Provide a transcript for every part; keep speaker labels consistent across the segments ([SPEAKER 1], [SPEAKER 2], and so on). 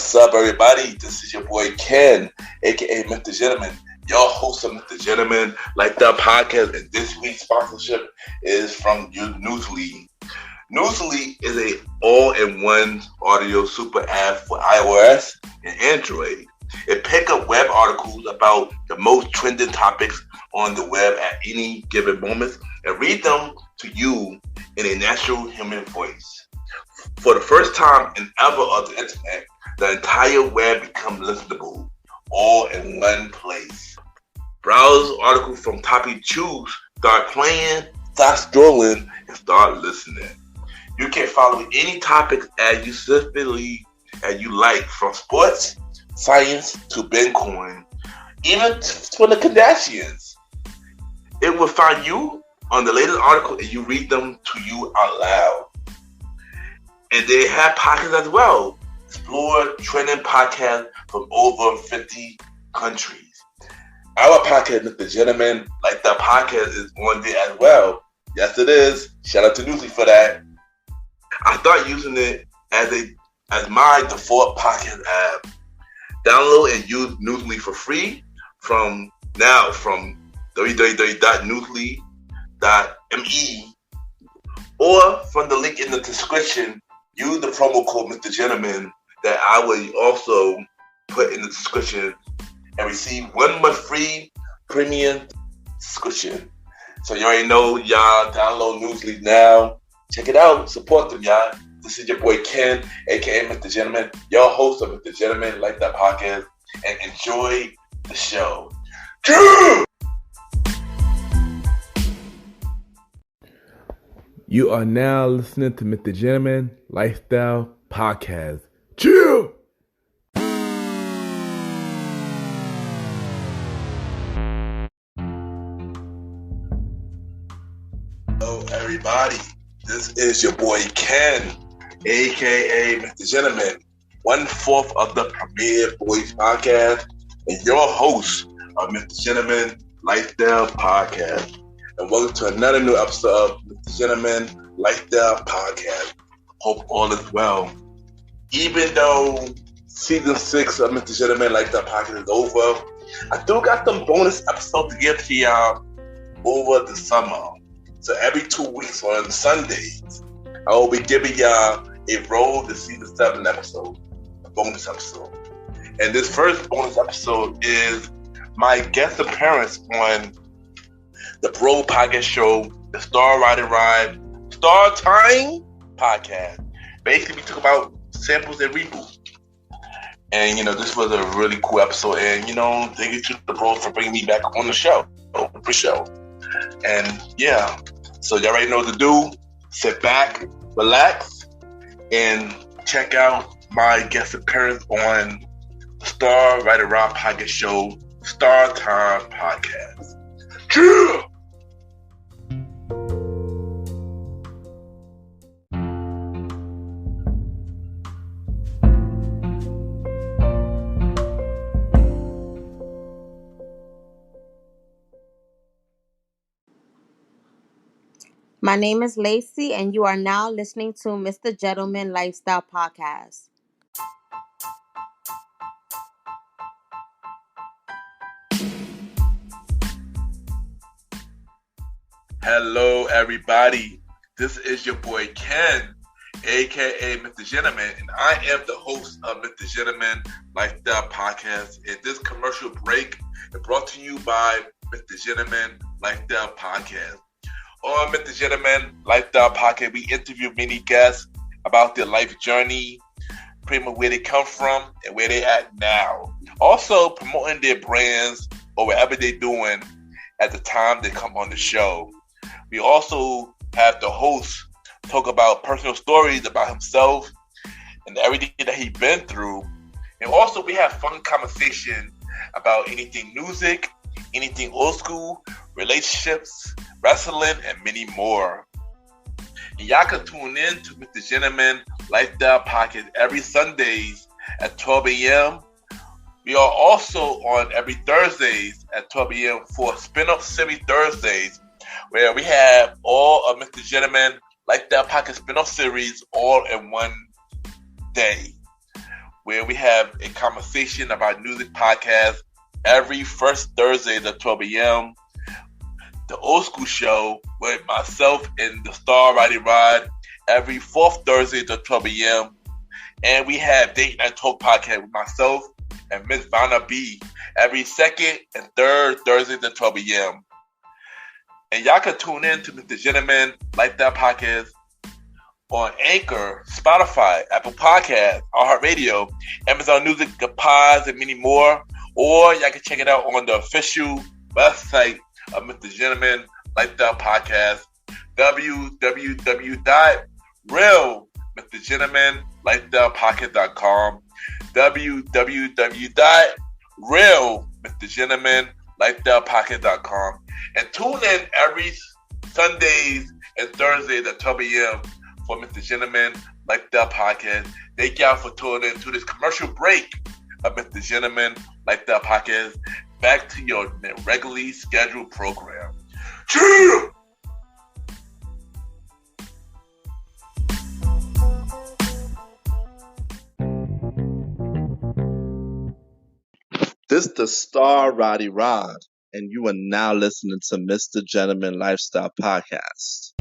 [SPEAKER 1] What's up, everybody? This is your boy Ken, aka MrGentleman, your host of MrGentleman Like That podcast, and this week's sponsorship is from Newsly. Newsly is a all-in-one audio super app for iOS and Android. It picks up web articles about the most trending topics on the web at any given moment and read them to you in a natural human voice. For the first time in ever on the internet, the entire web becomes listenable, all in one place. Browse articles from topic you choose, start playing, start scrolling, and start listening. You can follow any topic as you specifically as you like, from sports, science to Bitcoin, even for the Kardashians. It will find you on the latest article and you read them to you out loud. And they have podcasts as well. Explore trending podcasts from over 50 countries. Our podcast, MrGentleman Like That podcast, is on there as well. Yes, it is. Shout out to Newsly for that. I started using it as my default podcast app. Download and use Newsly for free from www.newsly.me or from the link in the description. Use the promo code MrGentleman that I will also put in the description and receive 1 month free premium subscription. So you already know, y'all. Download Newsly now. Check it out. Support them, y'all. This is your boy Ken, aka MrGentleman, your host of MrGentleman Like That podcast, and enjoy the show.
[SPEAKER 2] You are now listening to MrGentleman Lifestyle Podcast. Chill!
[SPEAKER 1] Hello, everybody. This is your boy Ken, aka MrGentleman, 1/4 of the Premier Boys podcast, and your host of MrGentleman Lifestyle Podcast. And welcome to another new episode of MrGentleman Lifestyle Podcast. Hope all is well. Even though season 6 of MrGentleman Lifestyle Podcast is over, I still got some bonus episodes to give to y'all over the summer. So every 2 weeks on Sundays, I will be giving y'all a road to season 7 episode, a bonus episode. And this first bonus episode is my guest appearance on the Bro Podcast Show, the Star Ride Star Time podcast. Basically, we talk about samples and reboots. And, this was a really cool episode. And, thank you to the bros for bringing me back on the show, pre-show. And, yeah. So, y'all already know what to do. Sit back, relax, and check out my guest appearance on the Star Ride Podcast Show, Star Time podcast. Yeah!
[SPEAKER 3] My name is Lacey, and you are now listening to MrGentleman Lifestyle Podcast.
[SPEAKER 1] Hello, everybody. This is your boy Ken, aka MrGentleman, and I am the host of MrGentleman Lifestyle Podcast. And this commercial break is brought to you by MrGentleman Lifestyle Podcast. On MrGentleman Lifestyle Podcast, we interview many guests about their life journey, pretty much where they come from and where they're at now. Also promoting their brands or whatever they're doing at the time they come on the show. We also have the host talk about personal stories about himself and everything that he's been through. And also we have fun conversation about anything music, anything old school, relationships, wrestling, and many more. And y'all can tune in to MrGentleman Lifestyle Podcast every Sundays at 12 a.m. We are also on every Thursdays at 12 a.m. for Spinoff Series Thursdays, where we have all of MrGentleman Lifestyle Podcast Spinoff series all in one day. where we have a conversation about music podcast every first Thursday at 12 a.m. The Old School Show with myself and the star Roddy Rod every fourth Thursday at 12 a.m. And we have Date Night Talk podcast with myself and Miss Vanna B every second and third Thursday at 12 a.m. And y'all can tune in to Mr. Gentleman Lifestyle Podcast on Anchor, Spotify, Apple Podcasts, iHeartRadio, Amazon Music, The Pods, and many more. Or y'all can check it out on the official website of Mr. Gentleman Lifestyle Podcast, www.realmrgentlemanlifestylepodcast.com, www.realmrgentlemanlifestylepodcast.com, and tune in every Sundays and Thursdays at 12 a.m. for Mr. Gentleman Lifestyle Podcast. Thank y'all for tuning in to this commercial break of Mr. Gentleman Lifestyle Podcast. Back to your regularly scheduled program. Cheers!
[SPEAKER 4] This is the star Roddy Rod, and you are now listening to Mr. Gentleman Lifestyle Podcast.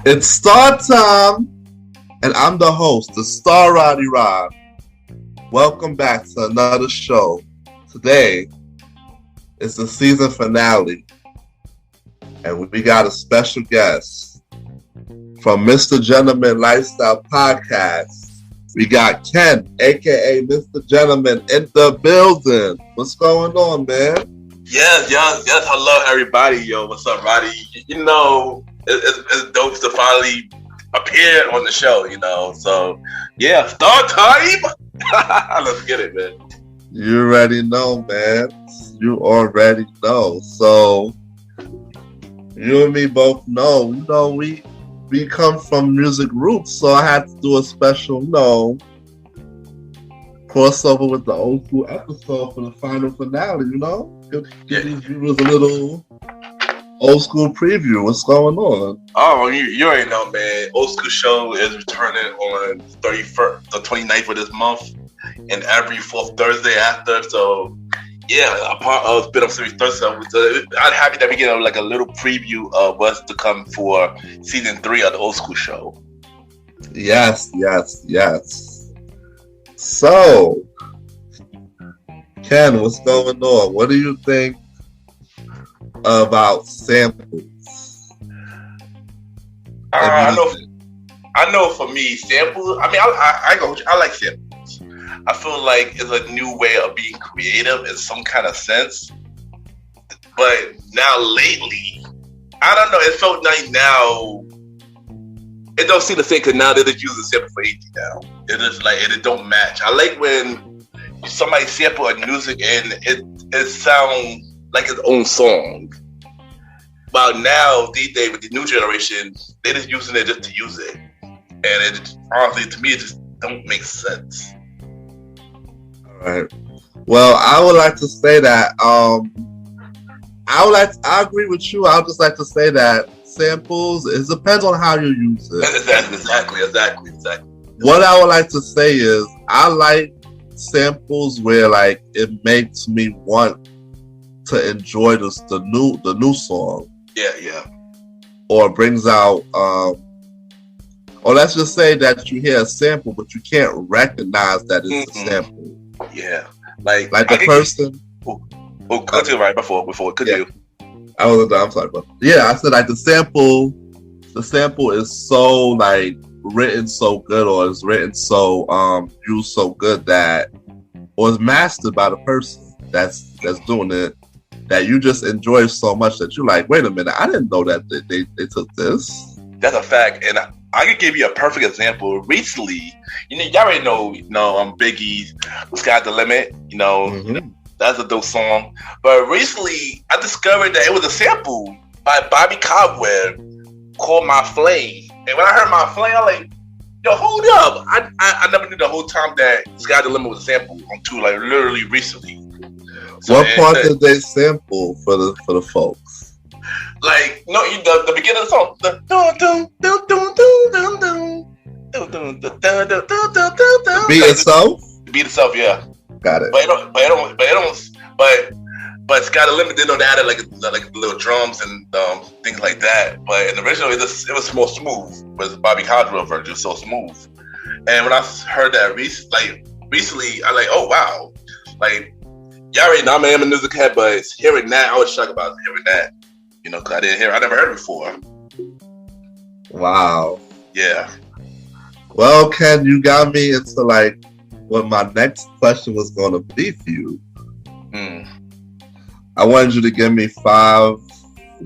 [SPEAKER 4] It's star time, and I'm the host, the star Roddy Rod. Welcome back to another show. Today is the season finale, and we got a special guest. From Mr. Gentleman Lifestyle Podcast, we got Ken, aka Mr. Gentleman, in the building. What's going on, man?
[SPEAKER 1] Yes. Hello, everybody. Yo, what's up, Roddy? You know, it's dope to finally appear on the show, you know. So, yeah, start time. Let's get it, man.
[SPEAKER 4] You already know, man. You already know. So, you and me both know. You know, we come from music roots, so I had to do a special, crossover with the old school episode for the final finale, Give these viewers a little old school preview. What's going on?
[SPEAKER 1] Oh, you already know, man. Old School Show is returning on the 29th of this month, and every fourth Thursday after, so yeah, a part of Spinoff Series Thursday. I'm happy that we get like a little preview of what's to come for season 3 of the Old School Show.
[SPEAKER 4] Yes. So, Ken, what's going on? What do you think about samples?
[SPEAKER 1] I know. For me, samples. I mean, I like samples. I feel like it's a new way of being creative in some kind of sense. But now lately, I don't know. It felt like now it don't seem the same because now they're just using sample for 80 now. It is like it don't match. I like when somebody sample a music and it sounds like its own song. But now these days with the new generation, they're just using it just to use it, and it honestly to me it just don't make sense.
[SPEAKER 4] Right. Well, I would like to say that I agree with you. I would just like to say that samples, it depends on how you use it.
[SPEAKER 1] Exactly.
[SPEAKER 4] What I would like to say is I like samples where like it makes me want to enjoy the new song.
[SPEAKER 1] Yeah.
[SPEAKER 4] Or brings out or let's just say that you hear a sample but you can't recognize that it's a sample.
[SPEAKER 1] Yeah,
[SPEAKER 4] like the person.
[SPEAKER 1] Continue right before continue.
[SPEAKER 4] I'm sorry, bro. Yeah, I said like the sample is so like written so good, or it's written so used so good that, or it's mastered by the person that's doing it, that you just enjoy so much that you're like, wait a minute, I didn't know that they took this.
[SPEAKER 1] That's a fact, and I could give you a perfect example. Recently, y'all already know, Biggie's "Sky's the Limit." That's a dope song. But recently, I discovered that it was a sample by Bobby Cobweb called "My Flame." And when I heard "My Flame," I'm like, "Yo, hold up! I never knew the whole time that "Sky's the Limit" was a sample until like literally recently." So,
[SPEAKER 4] what part did they sample for the folks?
[SPEAKER 1] Like, no, the beginning of the song. The dun dun dun dun dun dun dun.
[SPEAKER 4] The beat itself?
[SPEAKER 1] The beat itself, yeah.
[SPEAKER 4] Got it.
[SPEAKER 1] But Scott Limit didn't know they added like little drums and things like that. But in the original, it was more smooth. But Bobby Caldwell version was so smooth. And when I heard that recently, I like, oh wow, like y'all already know I'm a music head, but hearing that, I was shocked about hearing that. You know, because I never heard it before.
[SPEAKER 4] Wow.
[SPEAKER 1] Yeah.
[SPEAKER 4] Well, Ken, you got me into like what my next question was going to be for you. I wanted you to give me 5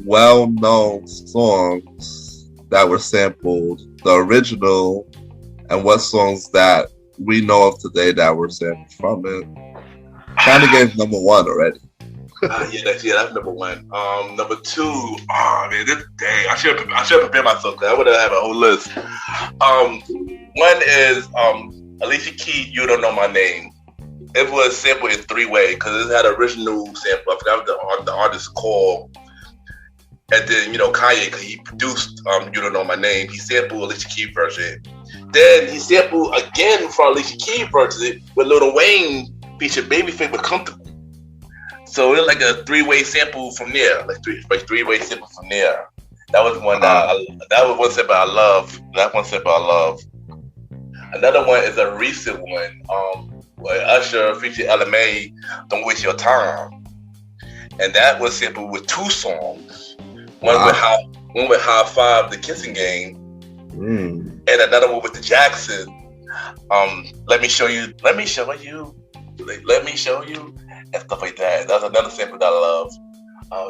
[SPEAKER 4] well-known songs that were sampled, the original, and what songs that we know of today that were sampled from it. Kind of gave number 1 already.
[SPEAKER 1] That's number 1. Number 2, oh man, I should have prepared myself because I would have had a whole list. One is Alicia Keys, You Don't Know My Name. It was sampled in 3 ways because it had an original sample. I forgot what the artist called. And then, Kanye, because he produced You Don't Know My Name, he sampled Alicia Keys version. Then he sampled again for Alicia Keys version with Lil Wayne featured Babyface with Comfortable. So it was like a 3-way sample from there, like three-way sample from there. That was one that was one sample I love. That one sample I love. Another one is a recent one. Where Usher featured LMA, Don't Waste Your Time. And that was sampled with 2 songs. One with High Five, The Kissing Game. And another one with the Jackson. Let me show you. And stuff like that. That's another sample that I love.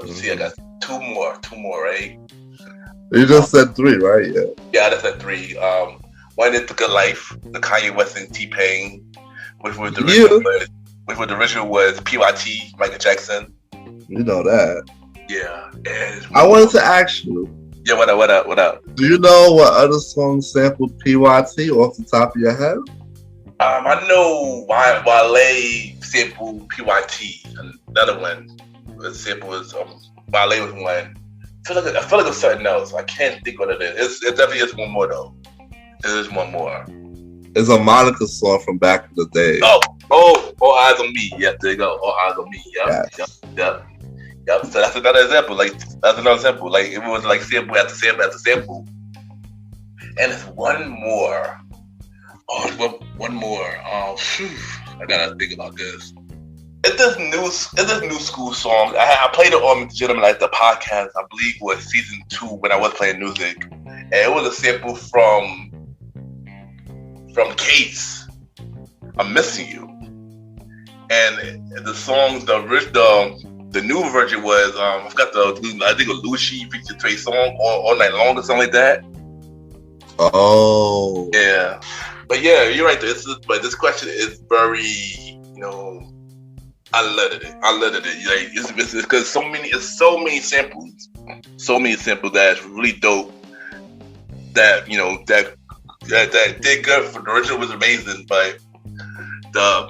[SPEAKER 1] See, I got two more, right?
[SPEAKER 4] You just said 3, right?
[SPEAKER 1] Yeah, I just said 3. One is The Good Life, the Kanye West and T-Pain. Which was the original was PYT, Michael Jackson.
[SPEAKER 4] You know that.
[SPEAKER 1] Yeah. And
[SPEAKER 4] I wanted to ask you.
[SPEAKER 1] Yeah, what up?
[SPEAKER 4] Do you know what other songs sampled PYT off the top of your head?
[SPEAKER 1] I know Wale sampled PYT. Another one sample was Wale was one. I feel like it was something else. I can't think what it is. It definitely is one more though. There is one more.
[SPEAKER 4] It's a Monica song from back in the day.
[SPEAKER 1] Oh, All Eyes on Me. Yep, there you go. All Eyes on Me. Yep. So that's another example. Like it was like sample after sample after sample. And it's one more. One more. I gotta think about this. It's this new school song. I played it on MrGentleman, like the podcast. I believe was season 2 when I was playing music, and it was a sample from Case, I'm Missing You. And the song, the new version was, I think it was Lucy featured Trey Songz all Night Long or something like that.
[SPEAKER 4] Oh.
[SPEAKER 1] Yeah. But yeah, you're right. But this question is very, I love it. Like, it's because so many samples that's really dope that, that did good for the original was amazing, but the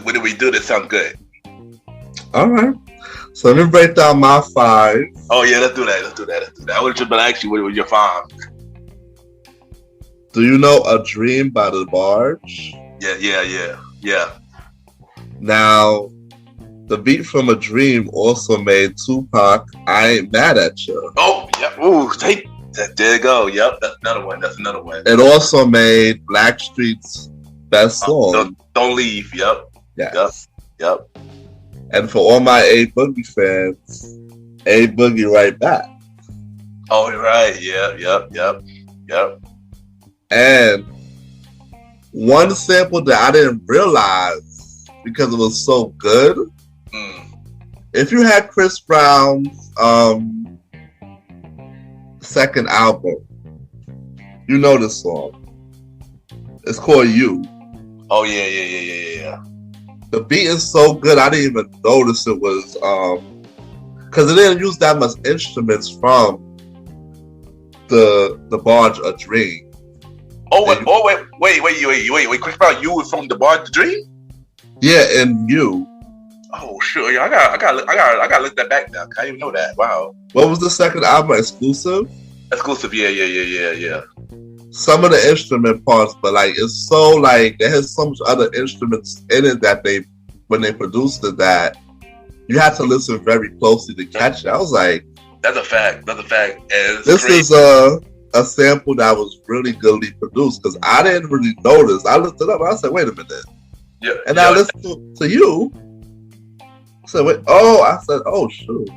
[SPEAKER 1] what did we do that sound good?
[SPEAKER 4] All right, so let me break down my 5.
[SPEAKER 1] Oh yeah, let's do that. I would just ask you what was your 5.
[SPEAKER 4] Do you know A Dream by The Barge?
[SPEAKER 1] Yeah.
[SPEAKER 4] Now, the beat from A Dream also made Tupac I Ain't Mad at You.
[SPEAKER 1] Oh yeah, ooh, there you go. Yep, that's another one.
[SPEAKER 4] It also made Blackstreet's best song.
[SPEAKER 1] Don't Leave. Yep.
[SPEAKER 4] Yes.
[SPEAKER 1] Yep.
[SPEAKER 4] And for all my A Boogie fans, A Boogie Right Back.
[SPEAKER 1] Oh, right. Yep.
[SPEAKER 4] And one sample that I didn't realize because it was so good. If you had Chris Brown's second album, you know this song. It's called You.
[SPEAKER 1] Oh yeah.
[SPEAKER 4] The beat is so good, I didn't even notice it was because it didn't use that much instruments from the Barge A Dream.
[SPEAKER 1] Wait, Chris Brown, You was from the Barge A Dream?
[SPEAKER 4] Yeah, and You.
[SPEAKER 1] Oh, sure. Yeah, I got to look that back now. I didn't even know that. Wow.
[SPEAKER 4] What was the second album? Exclusive?
[SPEAKER 1] Exclusive. Yeah.
[SPEAKER 4] Some of the instrument parts, but like it's so like there has so much other instruments in it that when they produced it that you had to listen very closely to catch it. I was like,
[SPEAKER 1] that's a fact. And
[SPEAKER 4] this is a sample that was really goodly produced because I didn't really notice. I looked it up. I said, wait a minute.
[SPEAKER 1] Yeah.
[SPEAKER 4] And I listened to you. So I said, oh shoot.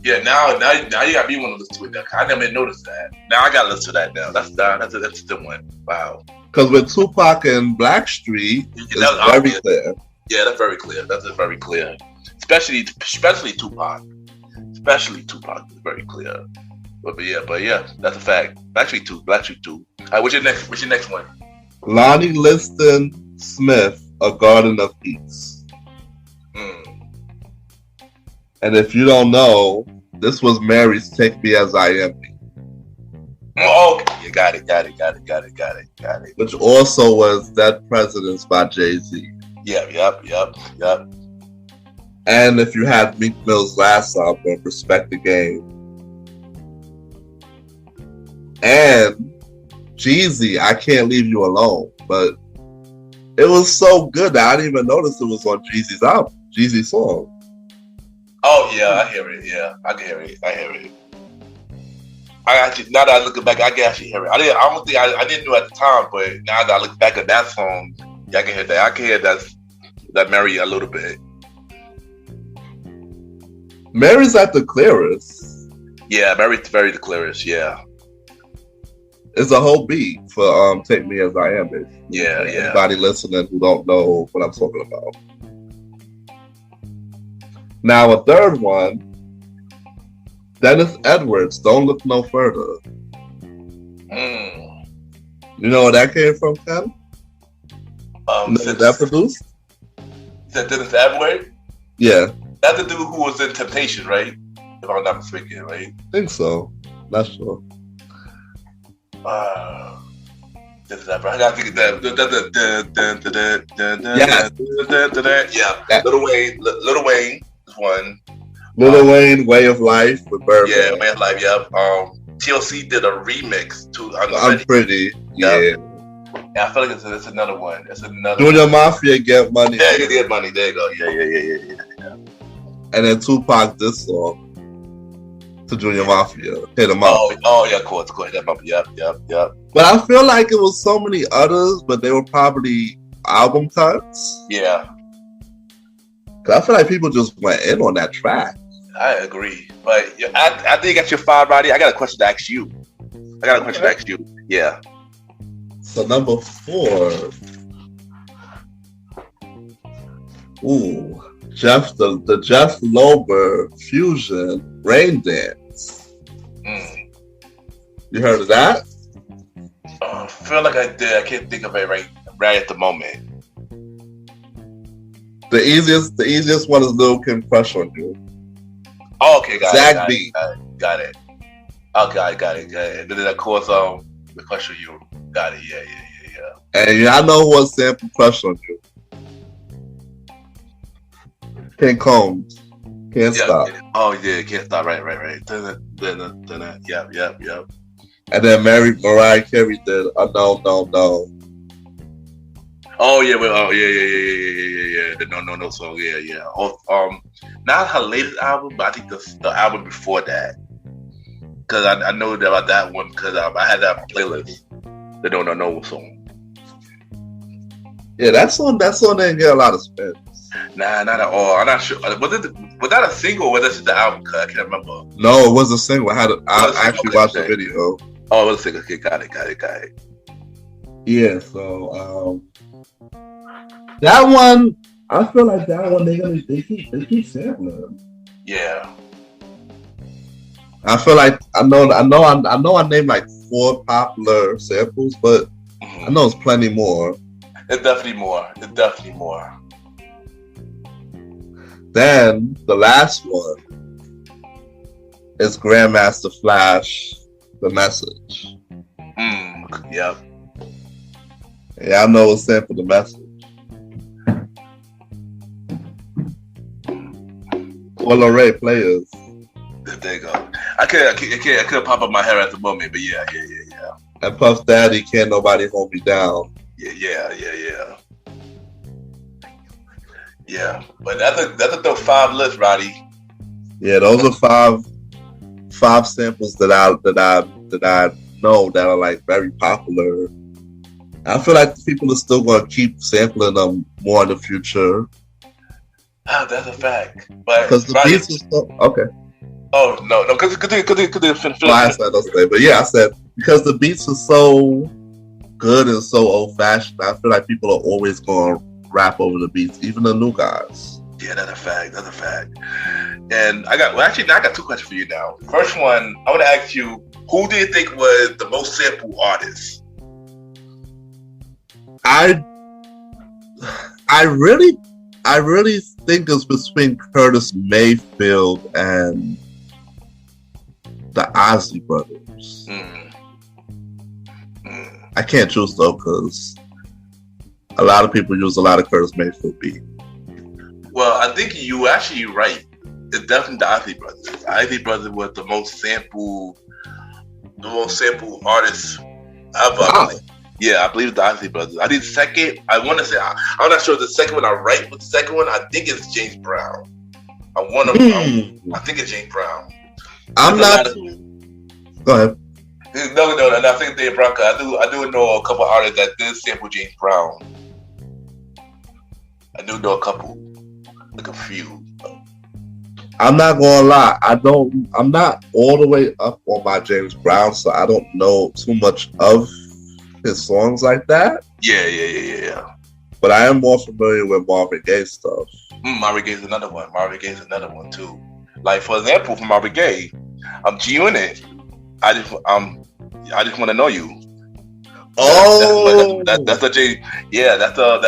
[SPEAKER 1] Yeah, now you got me want to listen to it now. I never noticed that. Now I got to listen to that now. That's a good one. Wow.
[SPEAKER 4] Because with Tupac and Blackstreet, it's very clear.
[SPEAKER 1] Yeah, that's very clear. That's very clear. Especially Tupac. Especially Tupac is very clear. But yeah, that's a fact. Blackstreet 2. All right, what's your next one?
[SPEAKER 4] Lonnie Liston Smith, A Garden of Peace. And if you don't know, this was Mary's Take Me As I Am.
[SPEAKER 1] Oh, okay. You got it.
[SPEAKER 4] Which also was Dead Presidents by Jay-Z.
[SPEAKER 1] Yep.
[SPEAKER 4] And if you had Meek Mill's last album, Respect the Game. And Jeezy, I Can't Leave You Alone. But it was so good that I didn't even notice it was on Jeezy's album, Jeezy's song.
[SPEAKER 1] Oh yeah, I hear it. Yeah, I can hear it. I actually, now that I look back, I can actually hear it. I didn't know at the time, but now that I look back at that song, yeah, I can hear that. I can hear that Mary a little bit.
[SPEAKER 4] Mary's at the clearest.
[SPEAKER 1] Yeah, Mary's very the clearest. Yeah,
[SPEAKER 4] it's a whole beat for Take Me As I Am.
[SPEAKER 1] Yeah.
[SPEAKER 4] Anybody listening who don't know what I'm talking about. Now, a third one, Dennis Edwards, Don't Look No Further. You know where that came from, Ken? That produced?
[SPEAKER 1] Is that Dennis Edwards?
[SPEAKER 4] Yeah.
[SPEAKER 1] That's the dude who was in Temptation, right? If I'm not mistaken, right?
[SPEAKER 4] I think so. Not sure.
[SPEAKER 1] Dennis Edwards. I gotta think of that. Yeah. Little Wayne. One.
[SPEAKER 4] Lil Wayne, Way of Life with Birdman.
[SPEAKER 1] Yeah, Way of Life, yeah. TLC did a remix to
[SPEAKER 4] I'm Pretty. Yeah.
[SPEAKER 1] I feel like it's another one. It's another
[SPEAKER 4] Junior Mafia, Get Money.
[SPEAKER 1] Yeah, Get Money. There you go. Yeah.
[SPEAKER 4] And then Tupac this song to Junior Mafia. Hit him up.
[SPEAKER 1] Oh yeah, of course. Hit him up. Yep.
[SPEAKER 4] But I feel like it was so many others, but they were probably album cuts.
[SPEAKER 1] Yeah.
[SPEAKER 4] I feel like people just went in on that track.
[SPEAKER 1] I agree. But I think you got your 5, Roddy. I got a question to ask you. Yeah.
[SPEAKER 4] So number 4. Ooh. The Jeff Lober Fusion Rain Dance. You heard of that?
[SPEAKER 1] I feel like I did. I can't think of it right at the moment.
[SPEAKER 4] The easiest one is Lil' Kim Crush on You.
[SPEAKER 1] Oh, okay, got
[SPEAKER 4] it.
[SPEAKER 1] Got it. Okay, got it. And then of course, the Crush on You. Got it. Yeah.
[SPEAKER 4] And y'all know who was sample Crush on You? King Combs. Can't Stop.
[SPEAKER 1] Oh yeah, Can't Stop. Right. Dun. Yep.
[SPEAKER 4] And then Mariah Carey did No.
[SPEAKER 1] Oh yeah, yeah. The No song, yeah. Not her latest album, but I think the album before that. Because I know about that one because I had that on my playlist. The No song.
[SPEAKER 4] Yeah, that song didn't get a lot of spins.
[SPEAKER 1] Nah, not at all. I'm not sure. Was that a single or was that just the album cut? I can't remember.
[SPEAKER 4] No, it was a single. I actually watched the video.
[SPEAKER 1] Oh, it was a single. Okay, got it.
[SPEAKER 4] Yeah, so that one, I feel like that one they keep sampling.
[SPEAKER 1] Yeah.
[SPEAKER 4] I feel like I know I named like 4 popular samples, but I know it's plenty more.
[SPEAKER 1] It's definitely more.
[SPEAKER 4] Then the last one is Grandmaster Flash, The Message.
[SPEAKER 1] Yep.
[SPEAKER 4] Yeah, I know it's sample The Message. Well, array players.
[SPEAKER 1] There you go. I couldn't pop up my hair at the moment, but yeah.
[SPEAKER 4] And Puff Daddy, Can't Nobody Hold Me Down.
[SPEAKER 1] Yeah. But that's a dope 5 list, Roddy.
[SPEAKER 4] Yeah, those are five samples that I know that are like very popular. I feel like people are still going to keep sampling them more in the future.
[SPEAKER 1] Oh, that's a fact. But
[SPEAKER 4] because the beats are so okay.
[SPEAKER 1] Oh no, because
[SPEAKER 4] I said don't say, but yeah, I said because the beats are so good and so old fashioned. I feel like people are always going to rap over the beats, even the new guys.
[SPEAKER 1] Yeah, that's a fact. And I got 2 questions for you now. First one, I want to ask you, who do you think was the most sampled artist?
[SPEAKER 4] I really think it's between Curtis Mayfield and the Ozzy brothers. I can't choose though because a lot of people use a lot of Curtis Mayfield beat.
[SPEAKER 1] Well, I think you actually right. It's definitely the Ozzy brothers. The Ozzy brothers was the most sampled artist ever.
[SPEAKER 4] Wow.
[SPEAKER 1] Yeah, I believe it's the Ozzy brothers. I think second. I want to say I'm not sure if the second one I'm right with the second one. I think it's James Brown. I think it's James Brown.
[SPEAKER 4] I'm not. Go ahead.
[SPEAKER 1] No. I think Dave Brown. I do know a couple artists that did sample James Brown. I do know a couple, like a few.
[SPEAKER 4] I'm not gonna lie. I'm not all the way up on my James Brown, so I don't know too much of his songs like that.
[SPEAKER 1] Yeah.
[SPEAKER 4] But I am more familiar with Marvin Gaye stuff.
[SPEAKER 1] Marvin Gaye's another one. Marvin Gaye's another one too. Like for example, for Marvin Gaye, I'm G-Unit. I just want to know you.
[SPEAKER 4] Oh,
[SPEAKER 1] that's a J. Yeah, that's a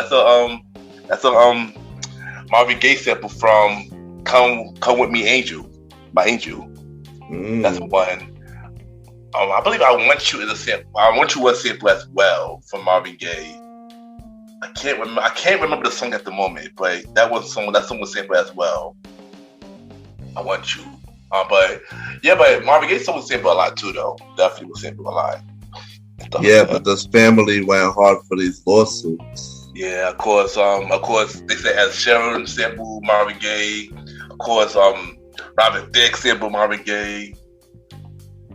[SPEAKER 1] Marvin Gaye sample from "Come With Me, Angel" by Angel. That's one. I believe "I Want You" is a sample. "I Want You" was a sample as well from Marvin Gaye. I can't remember the song at the moment, but that song was sampled as well. "I Want You." But Marvin Gaye song was sampled a lot too, though. Definitely was sampled a lot.
[SPEAKER 4] Yeah, but this family went hard for these lawsuits.
[SPEAKER 1] Yeah, of course. They said as Sharon sampled Marvin Gaye. Of course, Robert Thicke sampled Marvin Gaye.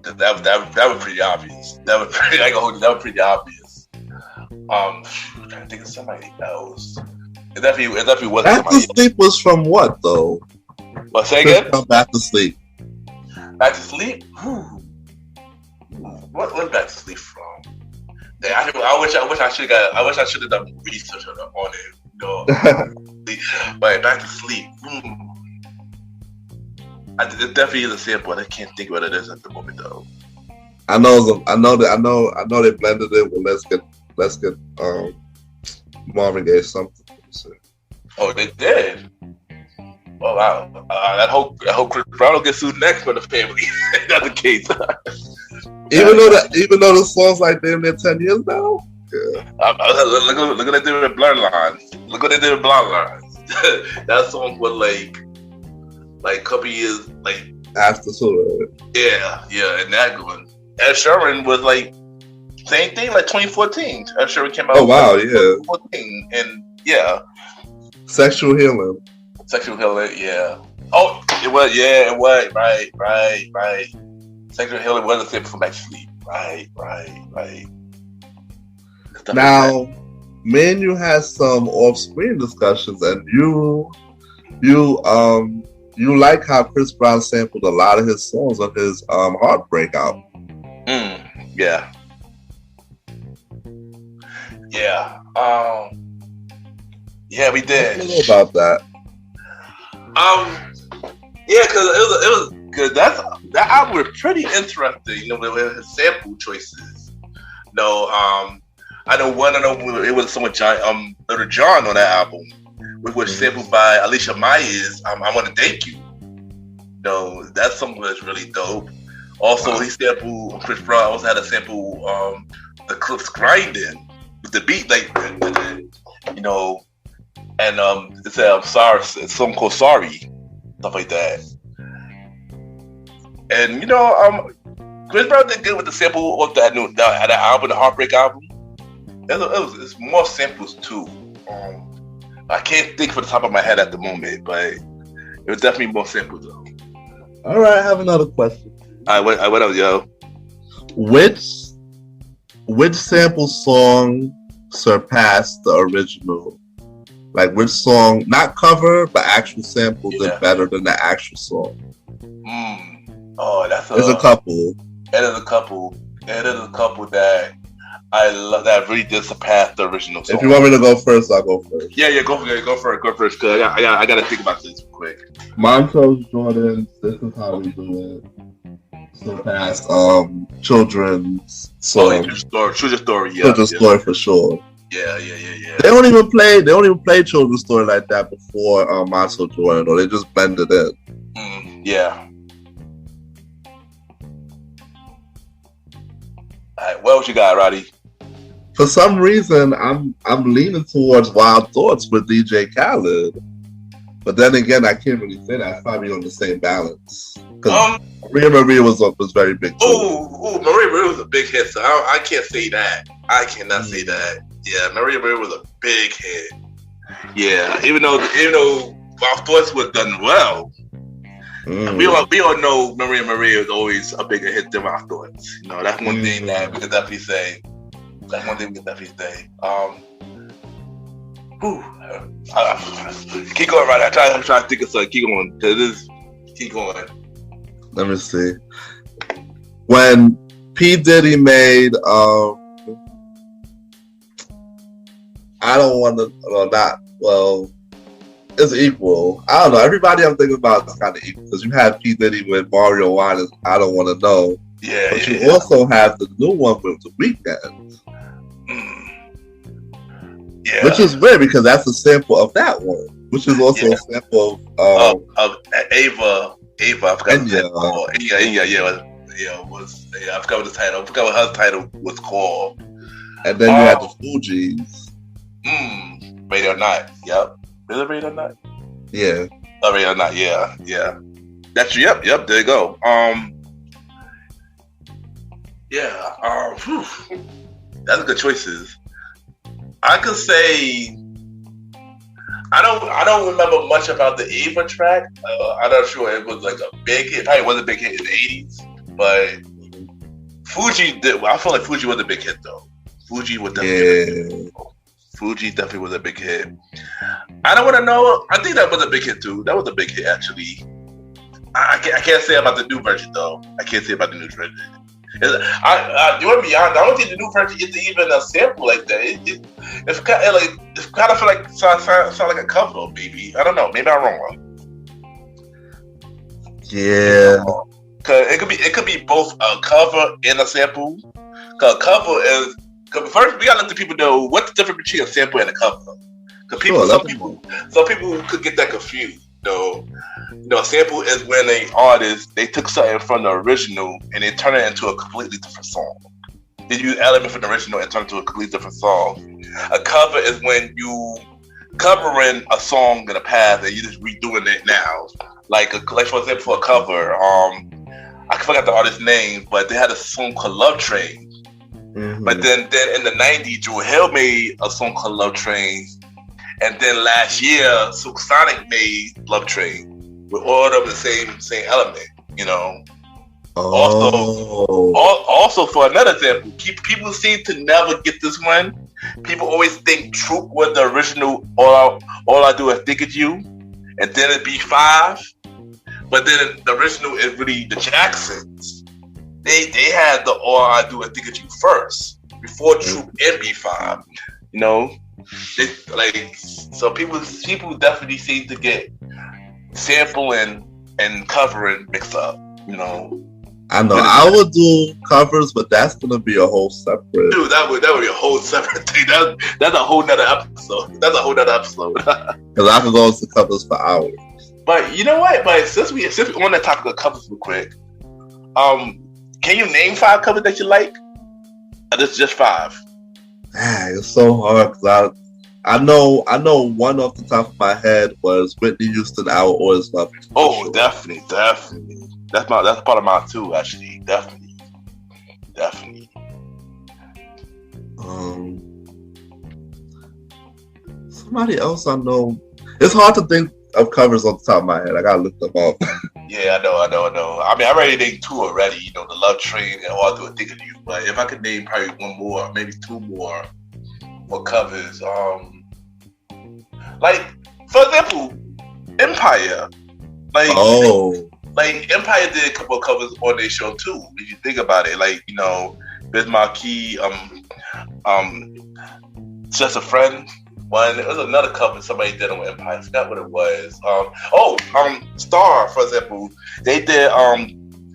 [SPEAKER 1] That was pretty obvious. That was pretty obvious. I'm trying to think of somebody else. It definitely wasn't
[SPEAKER 4] Back to Sleep was from what though?
[SPEAKER 1] What, say again?
[SPEAKER 4] Back to Sleep.
[SPEAKER 1] Back to Sleep? What was Back to Sleep from? I wish I should have done research on it. No. But Back to Sleep. It definitely is a sample, but I can't think what it is at the moment though.
[SPEAKER 4] I know they blended it with Let's Get Marvin Gaye something.
[SPEAKER 1] Oh, they did. Oh wow! I hope Chris Brown will get sued next for the family. That's the case.
[SPEAKER 4] Even though the song's like damn near 10 years now. Yeah.
[SPEAKER 1] Look what they did with Bloodlines. Look what they did with Bloodlines. That song was like a couple years like
[SPEAKER 4] after so.
[SPEAKER 1] Yeah, and that one. Ed Sheeran was like same thing, like 2014. Ed Sheeran came out.
[SPEAKER 4] Oh wow,
[SPEAKER 1] like,
[SPEAKER 4] yeah.
[SPEAKER 1] 2014, and yeah.
[SPEAKER 4] Sexual Healing,
[SPEAKER 1] yeah. Oh, it was, right. Sexual Healing was a sample from Back to Sleep. Right.
[SPEAKER 4] Now, me and you had some off-screen discussions, and you like how Chris Brown sampled a lot of his songs on his Heartbreak album.
[SPEAKER 1] Yeah. Yeah, we did.
[SPEAKER 4] What about that?
[SPEAKER 1] Yeah, because it was good. That album was pretty interesting, with his sample choices. I know it was someone Little John on that album, which was sampled by Alicia Myers. I Want to Thank You. That song was really dope. Also, he sampled Chris Brown. Also had a sample the Clips Grinding with the beat, and it's a song called Sorry. stuff like that. And Chris Brown did good with the sample of that album, the Heartbreak album. It's more samples too. I can't think for the top of my head at the moment, but it was definitely more samples though.
[SPEAKER 4] All right, I have another question.
[SPEAKER 1] All right, what else, yo?
[SPEAKER 4] Which sample song surpassed the original? Like which song, not cover, but actual sample, did better than the actual song?
[SPEAKER 1] Oh,
[SPEAKER 4] there's a couple.
[SPEAKER 1] There's a couple that I love that really did surpass the original song.
[SPEAKER 4] If you want me to go first, I'll go first.
[SPEAKER 1] Yeah, go first. Cause I gotta think about this real quick.
[SPEAKER 4] Montrose Jordan's "This Is How We Do It" surpassed children's song.
[SPEAKER 1] Children's story, yeah.
[SPEAKER 4] Children's story for sure.
[SPEAKER 1] Yeah.
[SPEAKER 4] They don't even play children's story like that before Montrose Jordan, or they just blended in.
[SPEAKER 1] Yeah. All right, what you got, Roddy?
[SPEAKER 4] For some reason, I'm leaning towards Wild Thoughts with DJ Khaled, but then again, I can't really say that. It's probably on the same balance. Because Maria was very big too.
[SPEAKER 1] Oh, Maria was a big hit. So I can't say that. I cannot say that. Yeah, Maria was a big hit. Yeah, even though Wild Thoughts was done well. We all know Maria is always a bigger hit than Wild Thoughts. That's one thing that we can definitely say. Keep going, right? I try to think of something. Keep going.
[SPEAKER 4] Let me see. When P. Diddy made I don't want to, it's equal. I don't know. Everybody I'm thinking about is kind of equal because you had P. Diddy with Mario Winans, I Don't Want to Know.
[SPEAKER 1] Yeah.
[SPEAKER 4] But you also have the new one with The Weeknd.
[SPEAKER 1] Yeah.
[SPEAKER 4] Which is weird because that's a sample of that one, which is also a sample
[SPEAKER 1] of Ava. I forgot the title. I forgot what the title. I forgot what her title was called.
[SPEAKER 4] And then you had the Fugees.
[SPEAKER 1] Ready or Not. Yep. Is it Ready or Not?
[SPEAKER 4] Yeah.
[SPEAKER 1] Ready or Not. Yeah. That's yep. There you go. That's good choices. I could say I don't remember much about the Ava track. I'm not sure it was like a big hit. It probably was a big hit in the 80s, but Fuji did. I feel like Fuji was a big hit though. Fuji was definitely Fuji definitely was a big hit. I Don't Want to Know. I think that was a big hit too. That was a big hit actually. I can't say about the new version though. I can't say about the new version. You want to be honest? I don't think the new version is even a sample like that. It's kind of feel like sound like a cover, maybe. I don't know. Maybe I'm wrong.
[SPEAKER 4] Yeah.
[SPEAKER 1] Cause it could be both a cover and a sample. Cause a cover is. Cause first we gotta let the people know what's the difference between a sample and a cover. Cause some people could get that confused. A sample is when an artist, they took something from the original and they turn it into a completely different song. They use elements from the original and turn it into a completely different song. A cover is when you covering a song in the past and you just redoing it now. Like for example, for a cover, I forgot the artist's name, but they had a song called Love Train. Mm-hmm. But then in the 90s, Drew Hill made a song called Love Train. And then last year, Silk Sonic made Love Train with all of the same element, Also, for another example, people seem to never get this one. People always think Troop was the original All I Do Is Think of You, and then it'd be 5. But then the original is really the Jacksons. They had the All I Do Is Think of You first, before Troop and B5. So people definitely seem to get sample and covering mixed up,
[SPEAKER 4] I know. I would do covers, but that's gonna be a whole separate.
[SPEAKER 1] Dude, that would be a whole separate thing. That's a whole nother episode. Because
[SPEAKER 4] I could go into covers for hours.
[SPEAKER 1] But you know what? But since we on that topic of covers real quick, can you name 5 covers that you like? Or just 5?
[SPEAKER 4] It's so hard because I know one off the top of my head was Whitney Houston, I Will Always Love You.
[SPEAKER 1] Oh,
[SPEAKER 4] Sure.
[SPEAKER 1] definitely. That's part of mine too, actually. Definitely.
[SPEAKER 4] Somebody else I know. It's hard to think of covers on the top of my head. I gotta look them up.
[SPEAKER 1] Yeah, I know. I mean, I already named two already. You know, the Love Train and All Do I Think of You. But if I could name probably one more, maybe two more for covers, like for example, Empire. Like Empire did a couple of covers on their show too. If you think about it, like, you know, Biz Marquis, Just a Friend. One, there was another cover somebody did on Empire. I forgot what it was. Star, for example, they did.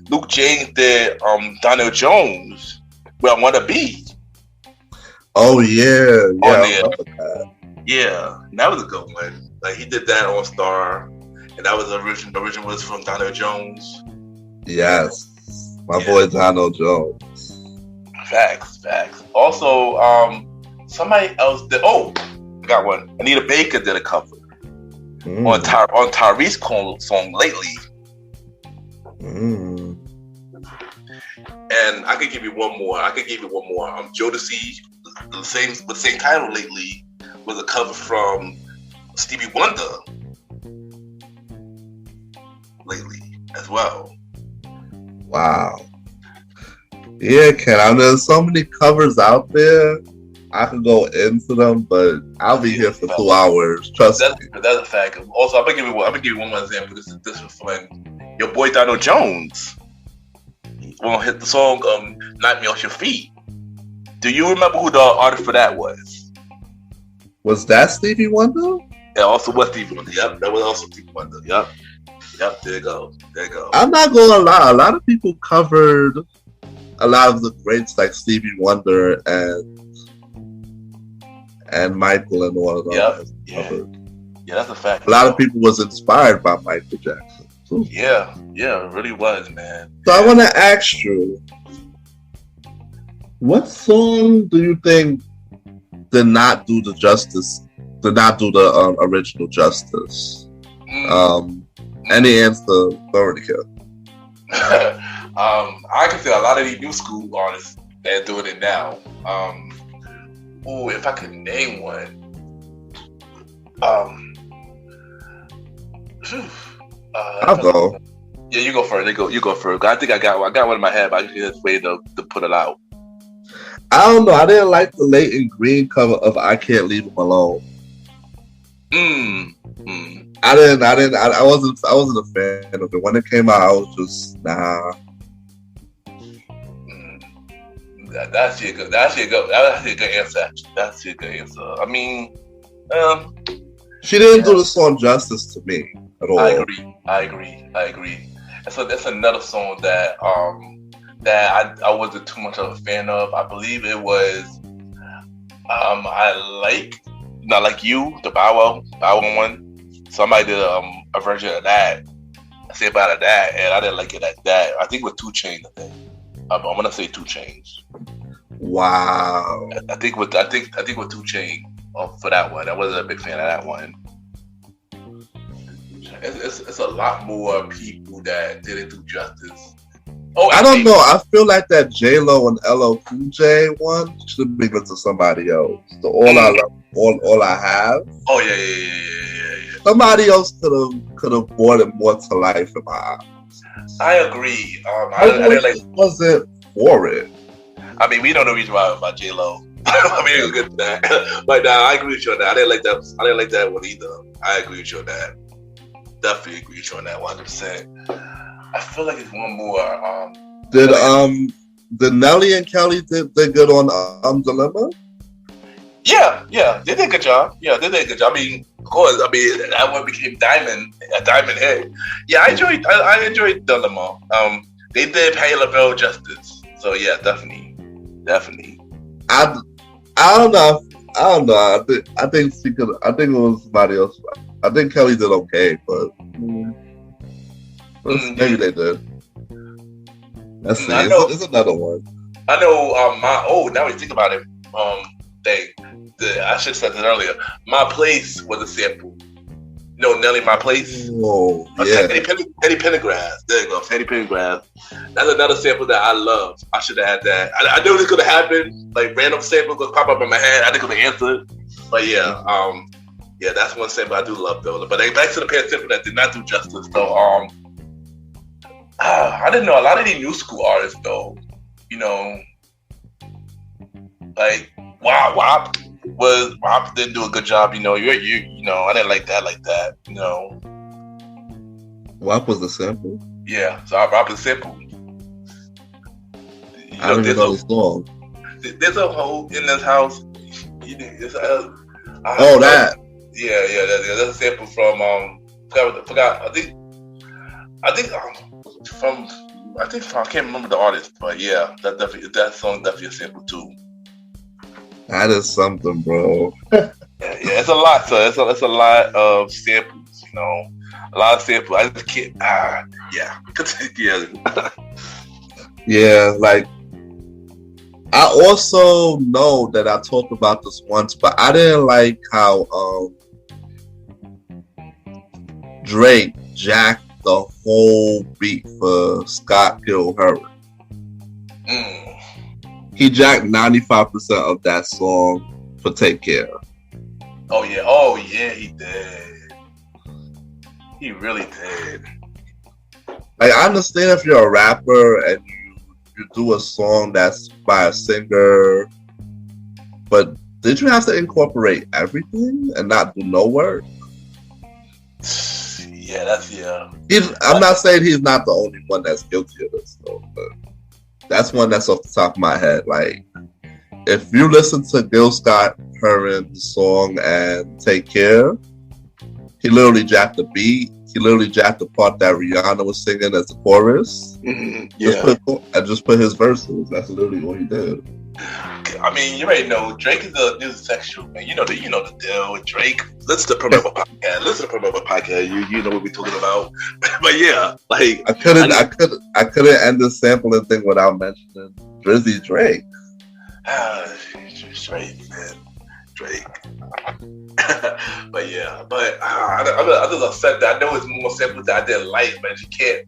[SPEAKER 1] Luke James did Donald Jones. Where I Wanna Be.
[SPEAKER 4] Oh yeah.
[SPEAKER 1] Yeah, that was a good one. Like, he did that on Star, and that was the original was from Donald Jones.
[SPEAKER 4] Yes, my boy Donald Jones.
[SPEAKER 1] Facts. Also, somebody else did. Oh, I got one. Anita Baker did a cover on Tyrese song Lately. And I could give you one more. Jodeci, the same title, Lately, was a cover from Stevie Wonder. Lately as well.
[SPEAKER 4] Wow. Yeah, Ken. I mean, there's so many covers out there. I could go into them, but I'll be here for 2 hours. Trust me.
[SPEAKER 1] That's a fact. Also, I'm gonna give you one more example. This was fun. Your boy Donald Jones won't hit the song "Knock Me Off Your Feet." Do you remember who the artist for that was?
[SPEAKER 4] Was that Stevie Wonder?
[SPEAKER 1] Yeah, also was Stevie Wonder. Yep, that was also Stevie Wonder. Yep. There you go.
[SPEAKER 4] I'm not gonna lie. A lot of people covered a lot of the greats like Stevie Wonder and Michael and all of those.
[SPEAKER 1] Yeah, that's a fact.
[SPEAKER 4] A lot of people was inspired by Michael Jackson too.
[SPEAKER 1] Yeah, it really was, man.
[SPEAKER 4] So I want to ask you, what song do you think did not do the original justice? Any answer, don't really care.
[SPEAKER 1] I can say a lot of these new school artists that are doing it now. If I could name one.
[SPEAKER 4] I'll go.
[SPEAKER 1] Yeah, you go first. You go first. I think I got one in my head, but I just wait to put it out.
[SPEAKER 4] I don't know. I didn't like the Leighton Green cover of "I Can't Leave Him Alone." I wasn't a fan of it when it came out. I was just nah.
[SPEAKER 1] That's a good answer. That's a good answer. I mean,
[SPEAKER 4] she didn't do the song justice to me at all.
[SPEAKER 1] I agree. That's another song that I wasn't too much of a fan of. I believe it was I like Not Like You, the Bow Wow one. Somebody did a version of that. I say about that, and I didn't like it like that. I think with 2 Chainz. I think I'm gonna say 2 Chainz.
[SPEAKER 4] Wow.
[SPEAKER 1] I think with 2 Chainz for that one. I wasn't a big fan of that one. It's a lot more people that didn't do justice.
[SPEAKER 4] I don't know. I feel like that J-Lo and LL Cool J one should be given to somebody else. The All I Love, All I Have.
[SPEAKER 1] Oh yeah.
[SPEAKER 4] Somebody else could have brought it more to life in my eyes.
[SPEAKER 1] I agree. I
[SPEAKER 4] wasn't for it.
[SPEAKER 1] I mean, we don't know reason why about J-Lo. I mean, it's good to that. But I agree with you on that. I didn't like that one either. I agree with you on that. Definitely agree with you on that 100%. I feel like it's one more.
[SPEAKER 4] Did Nelly and Kelly did good on Dilemma?
[SPEAKER 1] Yeah, they did a good job. I mean, of course, that one became a diamond hit. Yeah, I enjoyed Dilemma. They did Patti LaBelle justice. So yeah, definitely.
[SPEAKER 4] I don't know. I think she could. I think it was somebody else. I think Kelly did okay, but maybe they did. Let's see. It's another one.
[SPEAKER 1] I know. Now we think about it. I should have said it earlier. My Place was a sample. Nelly, My Place.
[SPEAKER 4] Oh, yeah.
[SPEAKER 1] Teddy Pendergrass. There you go, Teddy Pendergrass. That's another sample that I love. I should have had that. I knew this could have happened. Like random sample could pop up in my head. I didn't could have answered. But yeah, that's one sample I do love though. But back to the pair sample that did not do justice though. I didn't know a lot of these new school artists though. Like WAP didn't do a good job. I didn't like that.
[SPEAKER 4] WAP was the sample.
[SPEAKER 1] Yeah, so WAP is simple.
[SPEAKER 4] I don't even know the song.
[SPEAKER 1] There's a hole in this house.
[SPEAKER 4] That.
[SPEAKER 1] Yeah. That's a sample from forgot. I can't remember the artist, but yeah, that song definitely a sample too.
[SPEAKER 4] That is something, bro.
[SPEAKER 1] yeah, it's a lot. So it's a lot of samples. A lot of samples. I just can't.
[SPEAKER 4] Yeah, like I also know that I talked about this once, but I didn't like how Drake jacked the whole beat for Scott Pilgrim. He jacked 95% of that song for Take Care.
[SPEAKER 1] Oh yeah, he did. He really did.
[SPEAKER 4] Like, I understand if you're a rapper and you do a song that's by a singer, but did you have to incorporate everything and not do no work?
[SPEAKER 1] Yeah.
[SPEAKER 4] I'm not saying he's not the only one that's guilty of this, though, but that's one that's off the top of my head. Like, if you listen to Gil Scott-Heron's song and Take Care, he literally jacked the beat. He literally jacked the part that Rihanna was singing as the chorus. Just put his verses. That's literally what he did.
[SPEAKER 1] I mean, you already know Drake is a sexual man. You know the deal with Drake. Listen to Promoter Podcast. You know what we're talking about. But yeah, like
[SPEAKER 4] I couldn't end the sampling thing without mentioning Drizzy Drake.
[SPEAKER 1] Drake. But yeah, I just upset that I know it's more samples that I didn't like, but you can't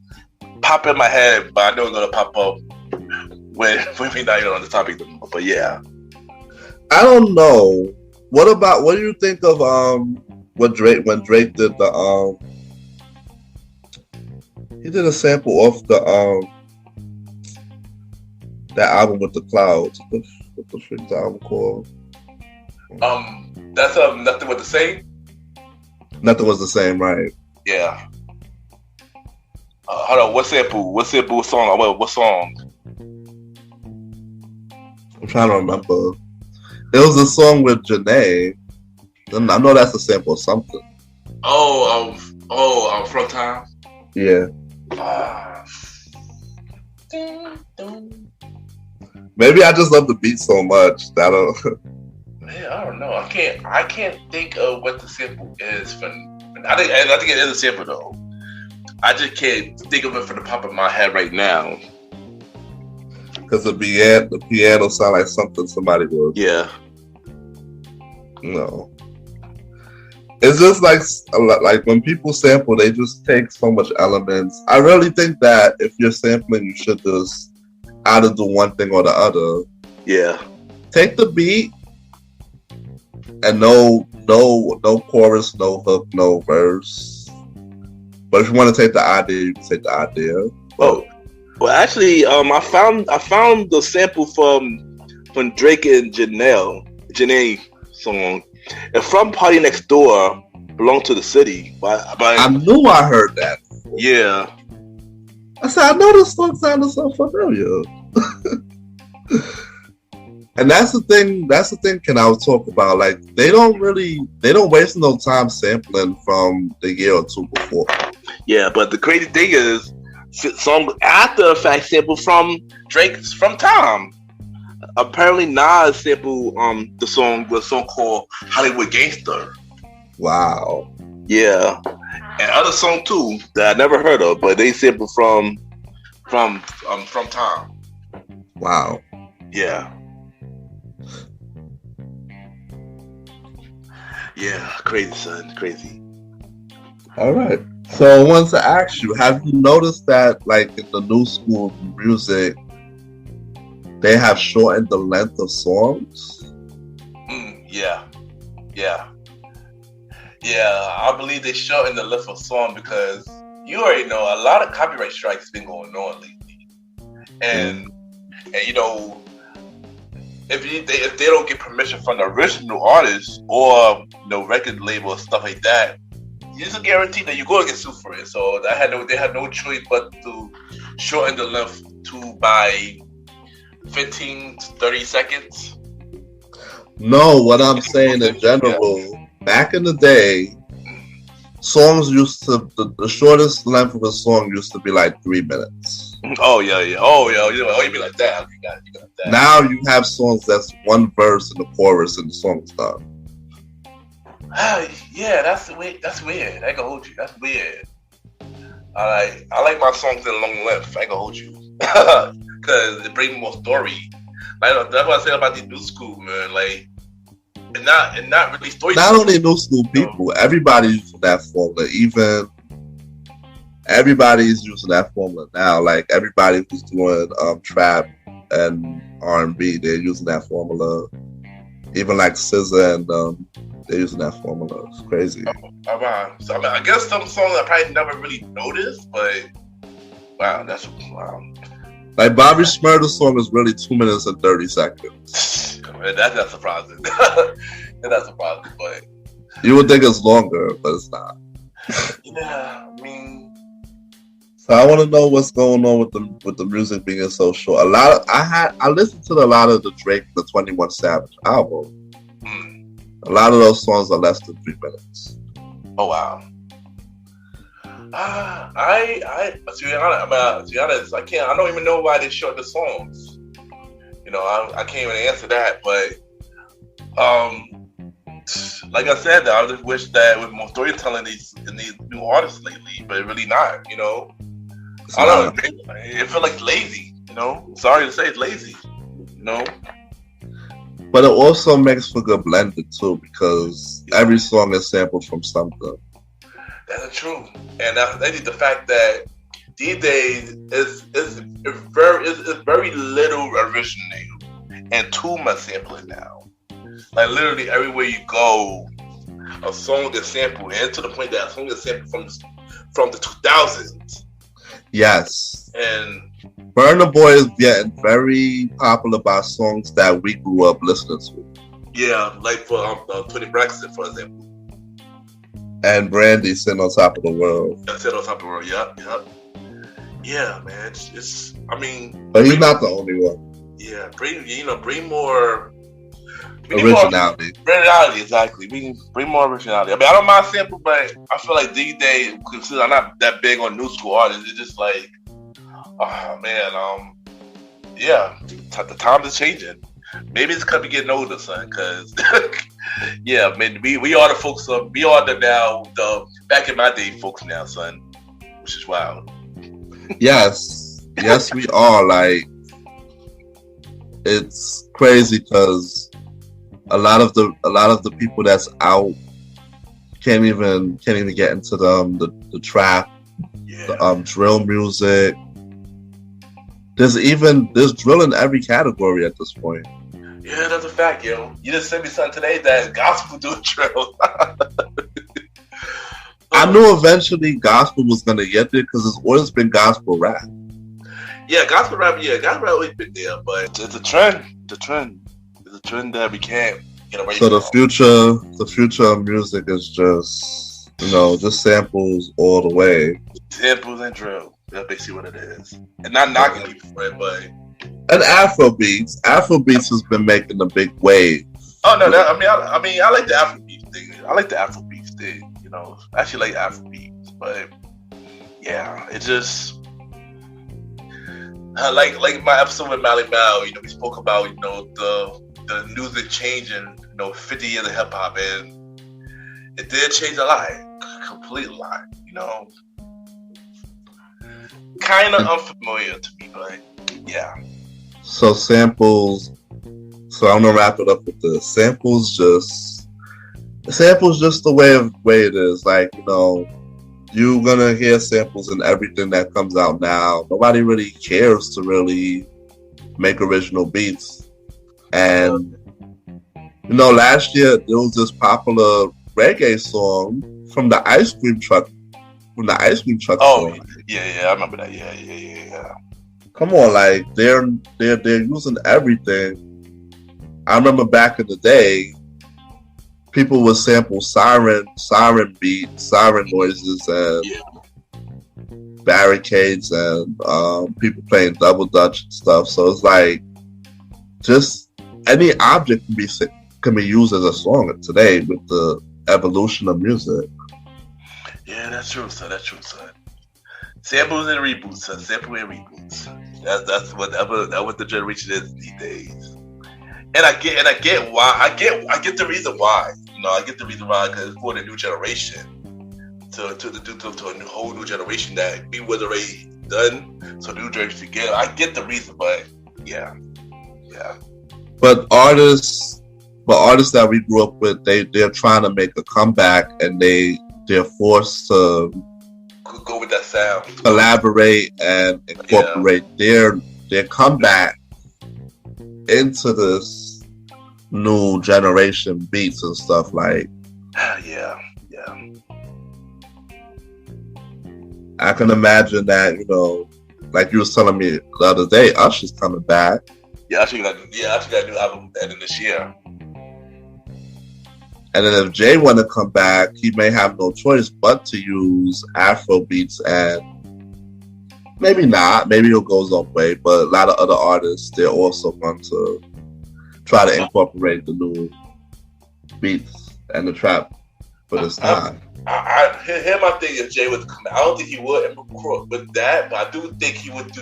[SPEAKER 1] pop in my head. But I know it's gonna pop up when we're not even on the topic anymore. But yeah,
[SPEAKER 4] I don't know. What do you think of when Drake did the he did a sample off the that album with the clouds. What the freak's the album called?
[SPEAKER 1] That's Nothing Was the Same.
[SPEAKER 4] Nothing Was the Same, right?
[SPEAKER 1] Yeah. Hold on, what sample song? What song?
[SPEAKER 4] I'm trying to remember. It was a song with Janae. I know that's a sample of something.
[SPEAKER 1] From Time.
[SPEAKER 4] Yeah. Maybe I just love the beat so much that
[SPEAKER 1] Man, I don't know. I can't think of what the sample is from. I think it is a sample though. I just can't think of it from the top of my head right now.
[SPEAKER 4] Because the piano sound like something somebody would.
[SPEAKER 1] Yeah.
[SPEAKER 4] No. It's just like when people sample, they just take so much elements. I really think that if you're sampling, you should just either do one thing or the other.
[SPEAKER 1] Yeah.
[SPEAKER 4] Take the beat and no chorus, no hook, no verse. But if you want to take the idea, you can take the idea.
[SPEAKER 1] Well, actually, I found the sample from Drake and Janae song. And From Party Next Door, Belong to the City.
[SPEAKER 4] I knew I heard that.
[SPEAKER 1] Yeah.
[SPEAKER 4] I said, I know this song sounded so familiar. And that's the thing Ken I was talking about. Like, they don't waste no time sampling from the year or two before.
[SPEAKER 1] Yeah, but the crazy thing is, song after the fact sample from Drake's From Time. Apparently Nas sampled the song called Hollywood Gangster.
[SPEAKER 4] Wow.
[SPEAKER 1] Yeah. And other song too that I never heard of, but they sampled from Time.
[SPEAKER 4] Wow.
[SPEAKER 1] Yeah. Yeah, crazy, son, crazy.
[SPEAKER 4] All right. So I wanted to ask you, have you noticed that, like, in the new school music, they have shortened the length of songs?
[SPEAKER 1] Yeah. I believe they shortened the length of song because you already know a lot of copyright strikes been going on lately, and you know, if they don't get permission from the original artist or record label or stuff like that, it's a guarantee that you're going to get sued for it. So they had no choice but to shorten the length to by 15 to 30 seconds.
[SPEAKER 4] No, what I'm saying in general, back in the day, songs used to, the shortest length of a song used to be like 3 minutes.
[SPEAKER 1] Oh yeah. You mean like that? You got that.
[SPEAKER 4] Now you have songs that's one verse and the chorus and the song's done.
[SPEAKER 1] Yeah, that's weird. I ain't gonna hold you. That's weird. I like my songs in long length. I ain't gonna hold you, because it brings more story. Like that's what I say about the new school, man. Like, and not really story.
[SPEAKER 4] Not only new school people, everybody's using that formula. Even everybody's using that formula now. Like everybody who's doing trap and R&B, they're using that formula. Even like SZA and they're using that formula. It's crazy.
[SPEAKER 1] So I guess some songs I probably never really noticed, but wow, that's wow.
[SPEAKER 4] Like Bobby Shmurda's song is really 2 minutes and 30 seconds.
[SPEAKER 1] That's not surprising. That's not surprising, but
[SPEAKER 4] you would think it's longer, but it's not.
[SPEAKER 1] Yeah, I mean.
[SPEAKER 4] So I want to know what's going on with the music being so short. I listened to a lot of the Drake, the 21 Savage album. A lot of those songs are less than 3 minutes.
[SPEAKER 1] Oh wow. To be honest, I can't. I don't even know why they short the songs. I can't even answer that. But like I said, I just wish that with more storytelling in these new artists lately, but really not. I don't know. It feel like lazy. Sorry to say, it's lazy.
[SPEAKER 4] But it also makes for good blending too, because every song is sampled from something.
[SPEAKER 1] That's true, and that's the fact that these days is very little original and too much sampling now. Like literally everywhere you go, a song is sampled, and to the point that a song is sampled from the 2000s.
[SPEAKER 4] Yes,
[SPEAKER 1] and
[SPEAKER 4] Burna Boy is getting very popular by songs that we grew up listening to.
[SPEAKER 1] Yeah, like for Tony Braxton, for example.
[SPEAKER 4] And Brandy, Sitting on Top of the World.
[SPEAKER 1] Sitting on Top of the World, yep. Yeah, man. It's I mean...
[SPEAKER 4] But he's not the only one.
[SPEAKER 1] Yeah, bring more...
[SPEAKER 4] originality.
[SPEAKER 1] Originality, exactly. Bring more originality. I mean, I don't mind sample, but I feel like these days, since I'm not that big on new school artists, it's just like... Oh, man, yeah, the times are changing. Maybe it's because we getting older, son, because, yeah, man, we are the folks, we are the back in my day folks now, son, which is wild.
[SPEAKER 4] Yes, we are, like, it's crazy because a lot of the people that's out can't even get into the trap, the drill music. There's drill in every category at this point.
[SPEAKER 1] Yeah, that's a fact, yo. You just sent me something today that gospel doing drill.
[SPEAKER 4] I knew eventually gospel was gonna get there because it's always been gospel rap.
[SPEAKER 1] Yeah, gospel rap always been there, but it's a trend. It's a trend that we can't get away from.
[SPEAKER 4] So the future of music is just just samples all the way.
[SPEAKER 1] Samples and drill. That's basically what it is. And not knocking people for it, but...
[SPEAKER 4] And Afrobeats. Afrobeats has been making a big wave.
[SPEAKER 1] Oh, no, I like the Afrobeats thing. I like the Afrobeats thing, I actually like Afrobeats, but... Yeah, it just... like my episode with Mally Mal, we spoke about, the music changing, 50 years of hip-hop, and it did change a lot. A complete lot, Kind of unfamiliar to me, but yeah.
[SPEAKER 4] So samples. So I'm gonna wrap it up with this. Samples just samples just the way it is. Like, you're gonna hear samples in everything that comes out now. Nobody really cares to really make original beats. And last year there was this popular reggae song from the ice cream truck.
[SPEAKER 1] Oh,
[SPEAKER 4] song.
[SPEAKER 1] yeah, I remember that. Yeah.
[SPEAKER 4] Come on, like they're using everything. I remember back in the day, people would sample siren beats, siren noises, and barricades, and people playing double dutch and stuff. So it's like just any object can be used as a song today with the evolution of music.
[SPEAKER 1] Yeah, that's true, son. Samples and reboots, son. Sample and reboots. That's what the generation is these days. And I get why. I get the reason why. I get the reason why, because it's for the new generation to a whole new generation that we was already done. So new generation get. I get the reason, but yeah.
[SPEAKER 4] But artists that we grew up with, they're trying to make a comeback, and they're forced to
[SPEAKER 1] go with that sound,
[SPEAKER 4] collaborate and incorporate their comeback into this new generation beats and stuff. Like,
[SPEAKER 1] yeah.
[SPEAKER 4] I can imagine that, like you was telling me the other day, Usher's coming back.
[SPEAKER 1] Yeah, Usher got a new album at the end of this year.
[SPEAKER 4] And then if Jay want to come back, he may have no choice but to use Afro beats, and maybe not. Maybe he'll go his own way. But a lot of other artists, they're also going to try to incorporate the new beats and the trap for this time.
[SPEAKER 1] Here my thing if Jay was coming. I don't think he would with that, but I do think he would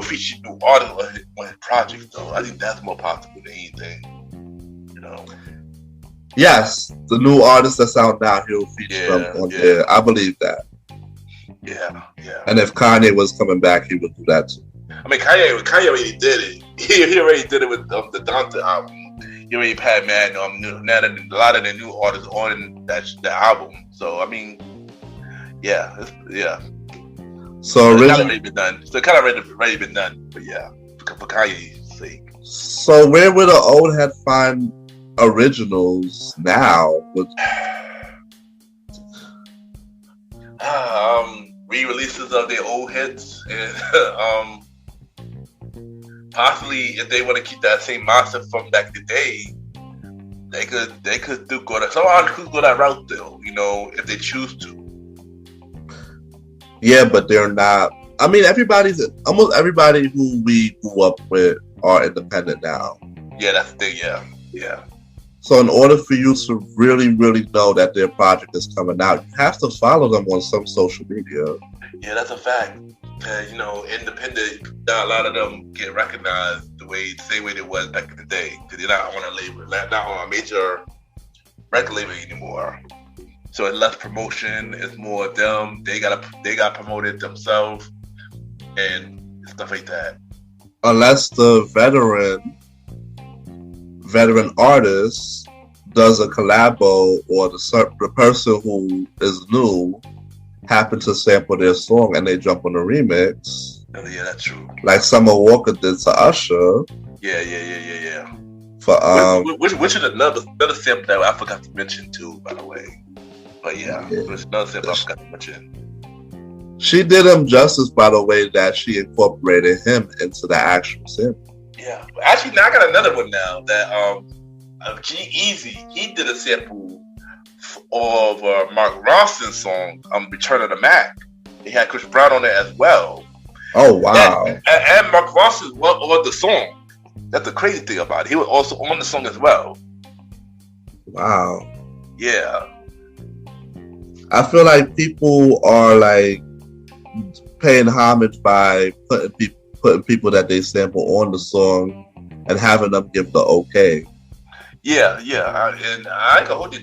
[SPEAKER 1] feature new artists on his project though. I think that's more possible than anything.
[SPEAKER 4] Yes, the new artists that's out now, he'll feature them on there. I believe that.
[SPEAKER 1] Yeah.
[SPEAKER 4] And if Kanye was coming back, he would do that too.
[SPEAKER 1] I mean, Kanye already did it. He already did it with the Dante album. He already had a lot of the new artists on that album. So I mean, yeah. So it's kind of already been done. Already been done. But yeah, for Kanye's sake.
[SPEAKER 4] So where would an old head find originals now?
[SPEAKER 1] Re-releases of their old hits, and possibly if they want to keep that same mindset from back in the day, they could go that route though, if they choose to. Yeah,
[SPEAKER 4] but they're not. I mean, almost everybody who we grew up with are independent now.
[SPEAKER 1] Yeah, that's the thing. Yeah.
[SPEAKER 4] So in order for you to really, really know that their project is coming out, you have to follow them on some social media.
[SPEAKER 1] Yeah, that's a fact. Independent, not a lot of them get recognized the same way they was back in the day, because they're not on a label, not on a major record label anymore. So it's less promotion. It's more of them. They got promoted themselves and stuff like that.
[SPEAKER 4] Unless the veteran artist does a collabo, or the person who is new happen to sample their song and they jump on a remix.
[SPEAKER 1] Oh, yeah, that's true.
[SPEAKER 4] Like Summer Walker did to Usher.
[SPEAKER 1] Yeah.
[SPEAKER 4] For
[SPEAKER 1] which is another sample that I forgot to mention too, by the way. But yeah. There's another sample I forgot to mention.
[SPEAKER 4] She did him justice by the way that she incorporated him into the actual sample.
[SPEAKER 1] Yeah, actually, now I got another one now that G-Eazy, he did a sample of Mark Ronson's song "Return of the Mac." He had Chris Brown on it as well.
[SPEAKER 4] Oh wow!
[SPEAKER 1] And Mark Ronson was on the song. That's the crazy thing about it. He was also on the song as well.
[SPEAKER 4] Wow.
[SPEAKER 1] Yeah.
[SPEAKER 4] I feel like people are like paying homage by putting people that they sample on the song and having them give the okay.
[SPEAKER 1] Yeah, and I ain't gonna hold you.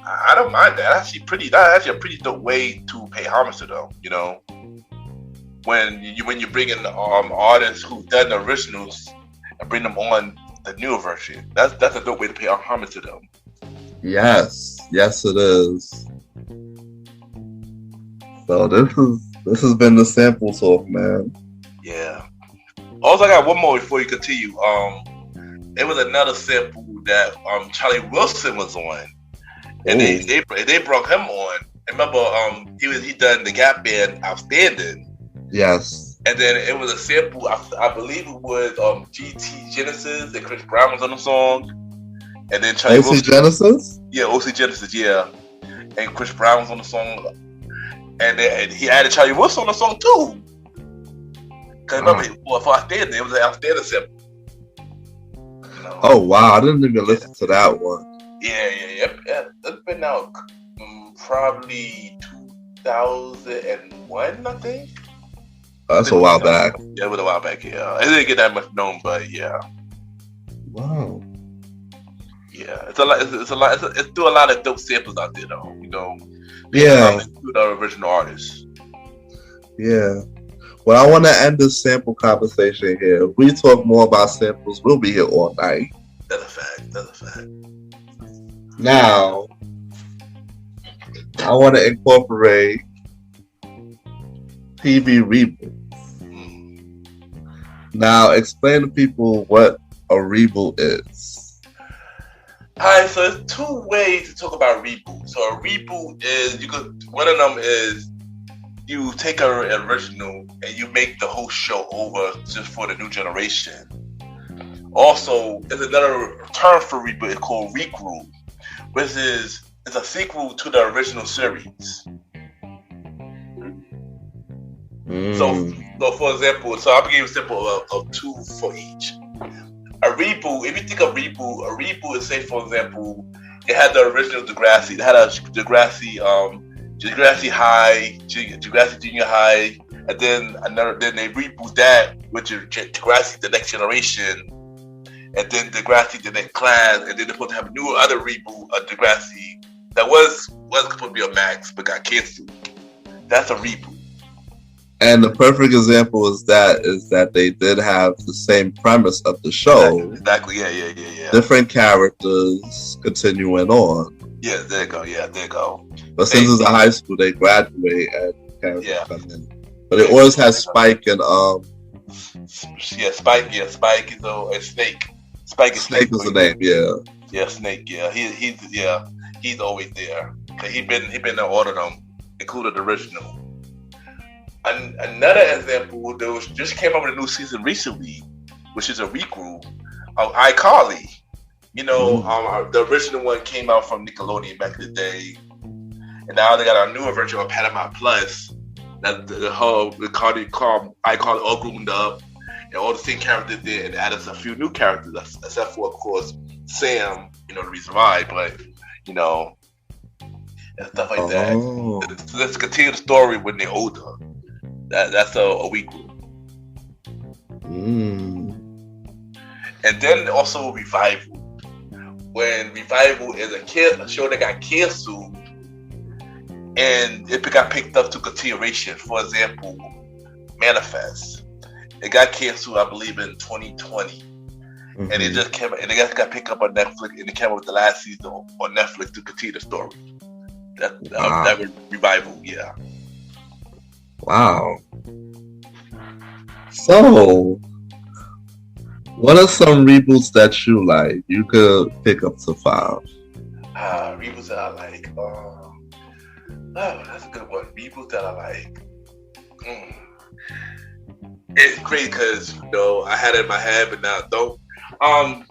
[SPEAKER 1] I don't mind that. That's actually a pretty dope way to pay homage to them. When you bring in artists who've done the originals and bring them on the newer version, that's a dope way to pay homage to them.
[SPEAKER 4] Yes, yes, it is. So this has been the sample talk, man.
[SPEAKER 1] Yeah. Also, I got one more before you continue. It was another sample that Charlie Wilson was on, and they brought him on. Remember, he done the Gap Band Outstanding.
[SPEAKER 4] Yes.
[SPEAKER 1] And then it was a sample. I believe it was GT Genesis and Chris Brown was on the song. And then Charlie Wilson.
[SPEAKER 4] Genesis?
[SPEAKER 1] Yeah, OC Genesis. Yeah. And Chris Brown was on the song. And then he added Charlie Wilson on the song too. Because remember, for Outstanding, it was an Outstanding sample. You know?
[SPEAKER 4] Oh wow, I didn't even listen to that one.
[SPEAKER 1] Yeah. It's been out probably 2001, I think.
[SPEAKER 4] That's a while back.
[SPEAKER 1] Yeah, it was a while back. Yeah, it didn't get that much known, but yeah.
[SPEAKER 4] Wow.
[SPEAKER 1] Yeah, it's a lot. It's still a lot of dope samples out there, though. You know.
[SPEAKER 4] Yeah.
[SPEAKER 1] The original artists.
[SPEAKER 4] Yeah. Well, I want to end this sample conversation here. If we talk more about samples, we'll be here all night.
[SPEAKER 1] That's a fact.
[SPEAKER 4] Now, I want to incorporate TV reboots. Now, explain to people what a reboot is.
[SPEAKER 1] Alright, so there's two ways to talk about reboot. So a reboot is one of them is you take an original and you make the whole show over just for the new generation. Also, there's another term for reboot called regroup, which is a sequel to the original series. So for example, I'll give you a sample of two for each. A reboot, if you think of a reboot is, say, for example, it had the original Degrassi. It had a Degrassi High, Degrassi Junior High, and then they reboot that with Degrassi The Next Generation, and then Degrassi The Next Class, and then they're supposed to have a new other reboot of Degrassi that was supposed to be a Max but got canceled. That's a reboot.
[SPEAKER 4] And the perfect example is that they did have the same premise of the show.
[SPEAKER 1] Exactly. Yeah.
[SPEAKER 4] Different characters continuing on.
[SPEAKER 1] Yeah, there you go.
[SPEAKER 4] But since it's a high school, they graduate and characters come in. But it always has Spike and
[SPEAKER 1] Spike is and Snake.
[SPEAKER 4] Snake is the name, yeah.
[SPEAKER 1] Yeah, Snake, yeah. He's always there. He been in all of them, including the original. Another example, just came up with a new season recently, which is a regroup of iCarly. You know, the original one came out from Nickelodeon back in the day, and now they got a newer version of Paramount Plus. That the whole iCarly all groomed up, and all the same characters there, and added a few new characters, except for, of course, Sam. You know the reason why, but you know, and stuff like that. Let's continue the story when they're older. That's a week group. And then also Revival. When Revival is a show that got canceled and it got picked up to continuation. For example, Manifest. It got canceled, I believe, in 2020. And it just came and it got picked up on Netflix, and it came up with the last season on Netflix to continue the story. That was Revival, yeah.
[SPEAKER 4] Wow. So, what are some reboots that you like? You could pick up to 5.
[SPEAKER 1] Reboots that I like. That's a good one. Reboots that I like. It's great because, you know, I had it in my head, but now I don't. I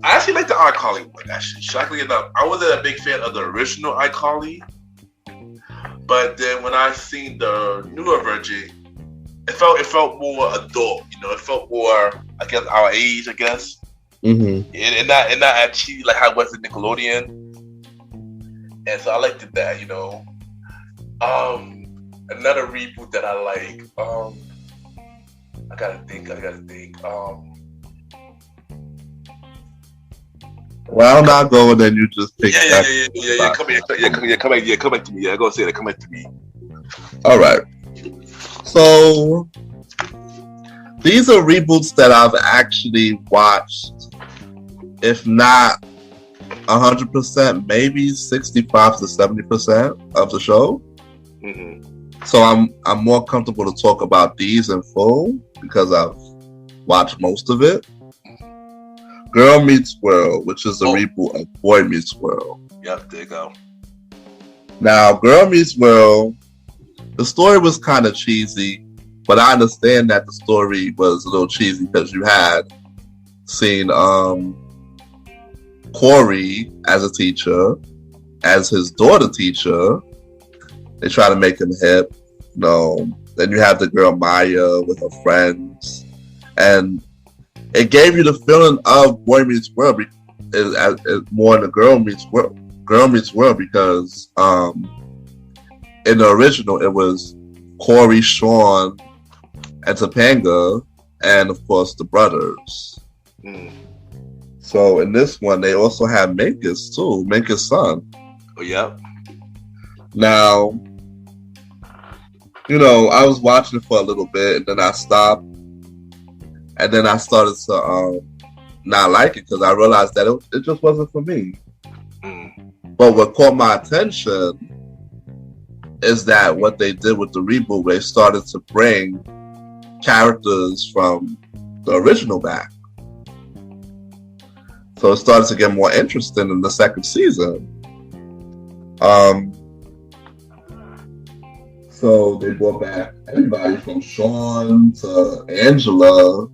[SPEAKER 1] actually like the iCarly one, actually. Shockingly enough, I wasn't a big fan of the original iCarly. But then when I seen the newer version, it felt more adult. You know, it felt more, I guess, our age. I guess, and not actually like how it was in Nickelodeon. And so I liked that. You know, another reboot that I like. I gotta think.
[SPEAKER 4] Well, I'm not going, then you just pick.
[SPEAKER 1] Yeah. Come back to me. Yeah, go say that. Come back to me.
[SPEAKER 4] All right. So these are reboots that I've actually watched, if not 100%, maybe 65 to 70% of the show. So I'm more comfortable to talk about these in full because I've watched most of it. Girl Meets World, which is a reboot of Boy Meets World.
[SPEAKER 1] Yep, there you go.
[SPEAKER 4] Now, Girl Meets World, the story was kind of cheesy, but I understand that the story was a little cheesy because you had seen Corey as a teacher, as his daughter teacher. They try to make him hip. Then you have the girl Maya with her friends, and it gave you the feeling of Boy Meets World more than Girl Meets World. Girl Meets World because in the original it was Corey, Sean, and Topanga, and of course the brothers. So in this one they also have Minkus too, Minkus' son.
[SPEAKER 1] Oh, yep.
[SPEAKER 4] Now, I was watching it for a little bit, and then I stopped, and then I started to not like it because I realized that it just wasn't for me. But what caught my attention is that what they did with the reboot, they started to bring characters from the original back. So it started to get more interesting in the second season. So they brought back everybody from Sean to Angela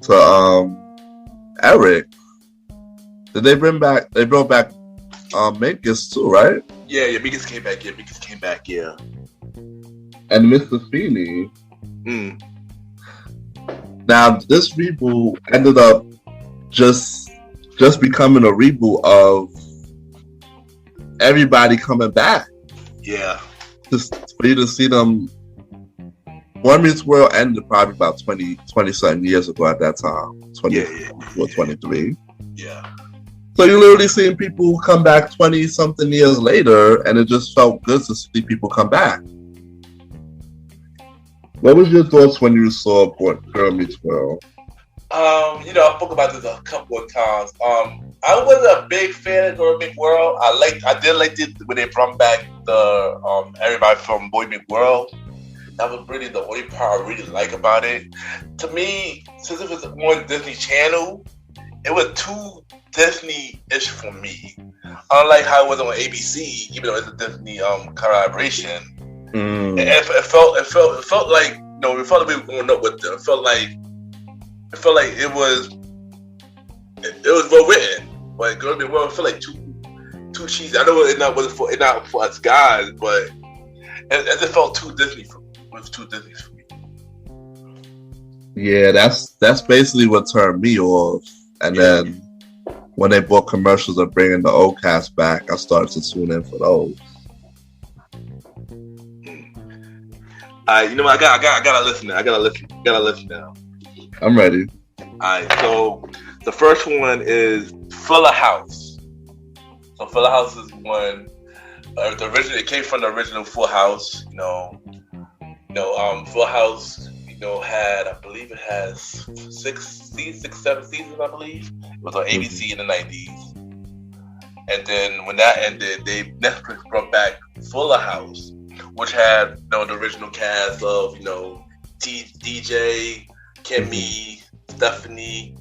[SPEAKER 4] to Eric. They brought back Minkus too, right?
[SPEAKER 1] Yeah, Minkus came back. Yeah.
[SPEAKER 4] And Mr. Feeney. Now this reboot ended up just becoming a reboot of everybody coming back.
[SPEAKER 1] Yeah.
[SPEAKER 4] Just for you to see them. Boy Meets World ended probably about 20-something years ago at that time. 23.
[SPEAKER 1] Yeah.
[SPEAKER 4] So you literally seeing people come back 20-something years later, and it just felt good to see people come back. What was your thoughts when you saw Girl Meets World?
[SPEAKER 1] I spoke about this a couple of times. I was a big fan of Girl Meets World. I did like it when they brought back the everybody from Boy Meets World. That was really the only part I really like about it. To me, since it was on Disney Channel, it was too Disney-ish for me. Unlike how it was on ABC, even though it's a Disney collaboration. It felt like it felt like we were going up with them. It felt like it was well written. But Girl Meets World felt like too cheesy. I know it's not for us guys, but it felt too Disney for me. It was too Disney for me.
[SPEAKER 4] Yeah, that's basically what turned me off. And then when they bought commercials of bringing the old cast back, I started to tune in for those.
[SPEAKER 1] I gotta listen. I gotta listen now.
[SPEAKER 4] I'm ready.
[SPEAKER 1] Alright, so the first one is Fuller House. So Fuller House is one. It came from the original Full House. Full House. Had, I believe it has 7 seasons. I believe it was on ABC in the 90s. And then when that ended, Netflix brought back Fuller House, which had the original cast of DJ, Kimmy, Stephanie,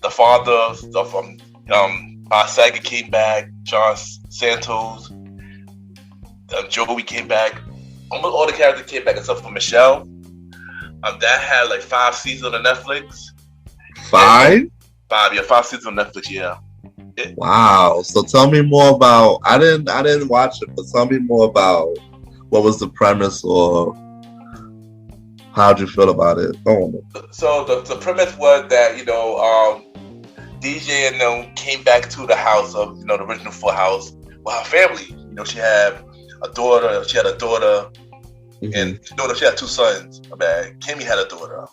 [SPEAKER 1] the father of Bob Saget came back, John Santos, Joey came back. Almost all the characters came back except for Michelle. That had like 5 seasons on Netflix.
[SPEAKER 4] 5?
[SPEAKER 1] 5 seasons on Netflix. Yeah.
[SPEAKER 4] Wow. So tell me more about. I didn't watch it, but tell me more about what was the premise or how'd you feel about it?
[SPEAKER 1] So the premise was that DJ and them came back to the house of the original Full House with her family. She had a daughter. She had a daughter. And she had 2 sons. Kimmy had a daughter.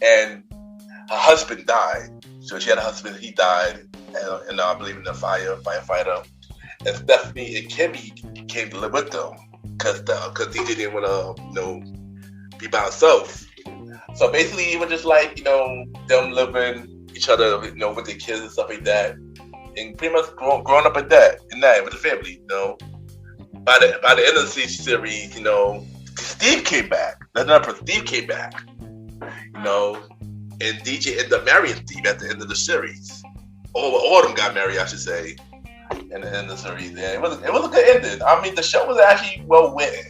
[SPEAKER 1] And her husband died. So she had a husband. He died, and I believe in the firefighter. And Stephanie and Kimmy came to live with them because DJ didn't want to be by himself. So basically, it was just like them living each other, with their kids and stuff like that, and pretty much growing up in that with the family. By the end of the series, Steve came back. Steve came back. And DJ ended up marrying Steve at the end of the series. All of them got married, I should say, in the end of the series. Yeah, it was a good ending. I mean, the show was actually well written.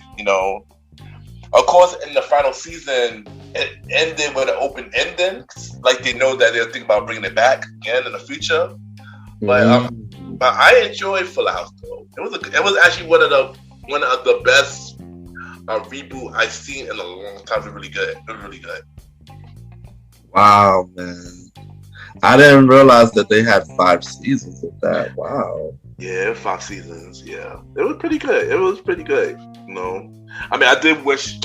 [SPEAKER 1] Of course, in the final season, it ended with an open ending. Like they know that they're thinking about bringing it back again in the future. But I enjoyed Full House though. It was actually one of the best reboot I've seen in a long time. It was really good. It was really good.
[SPEAKER 4] Wow, man. I didn't realize that they had 5 seasons of that. Wow.
[SPEAKER 1] Yeah, 5 seasons. Yeah, it was pretty good. I mean, I did wish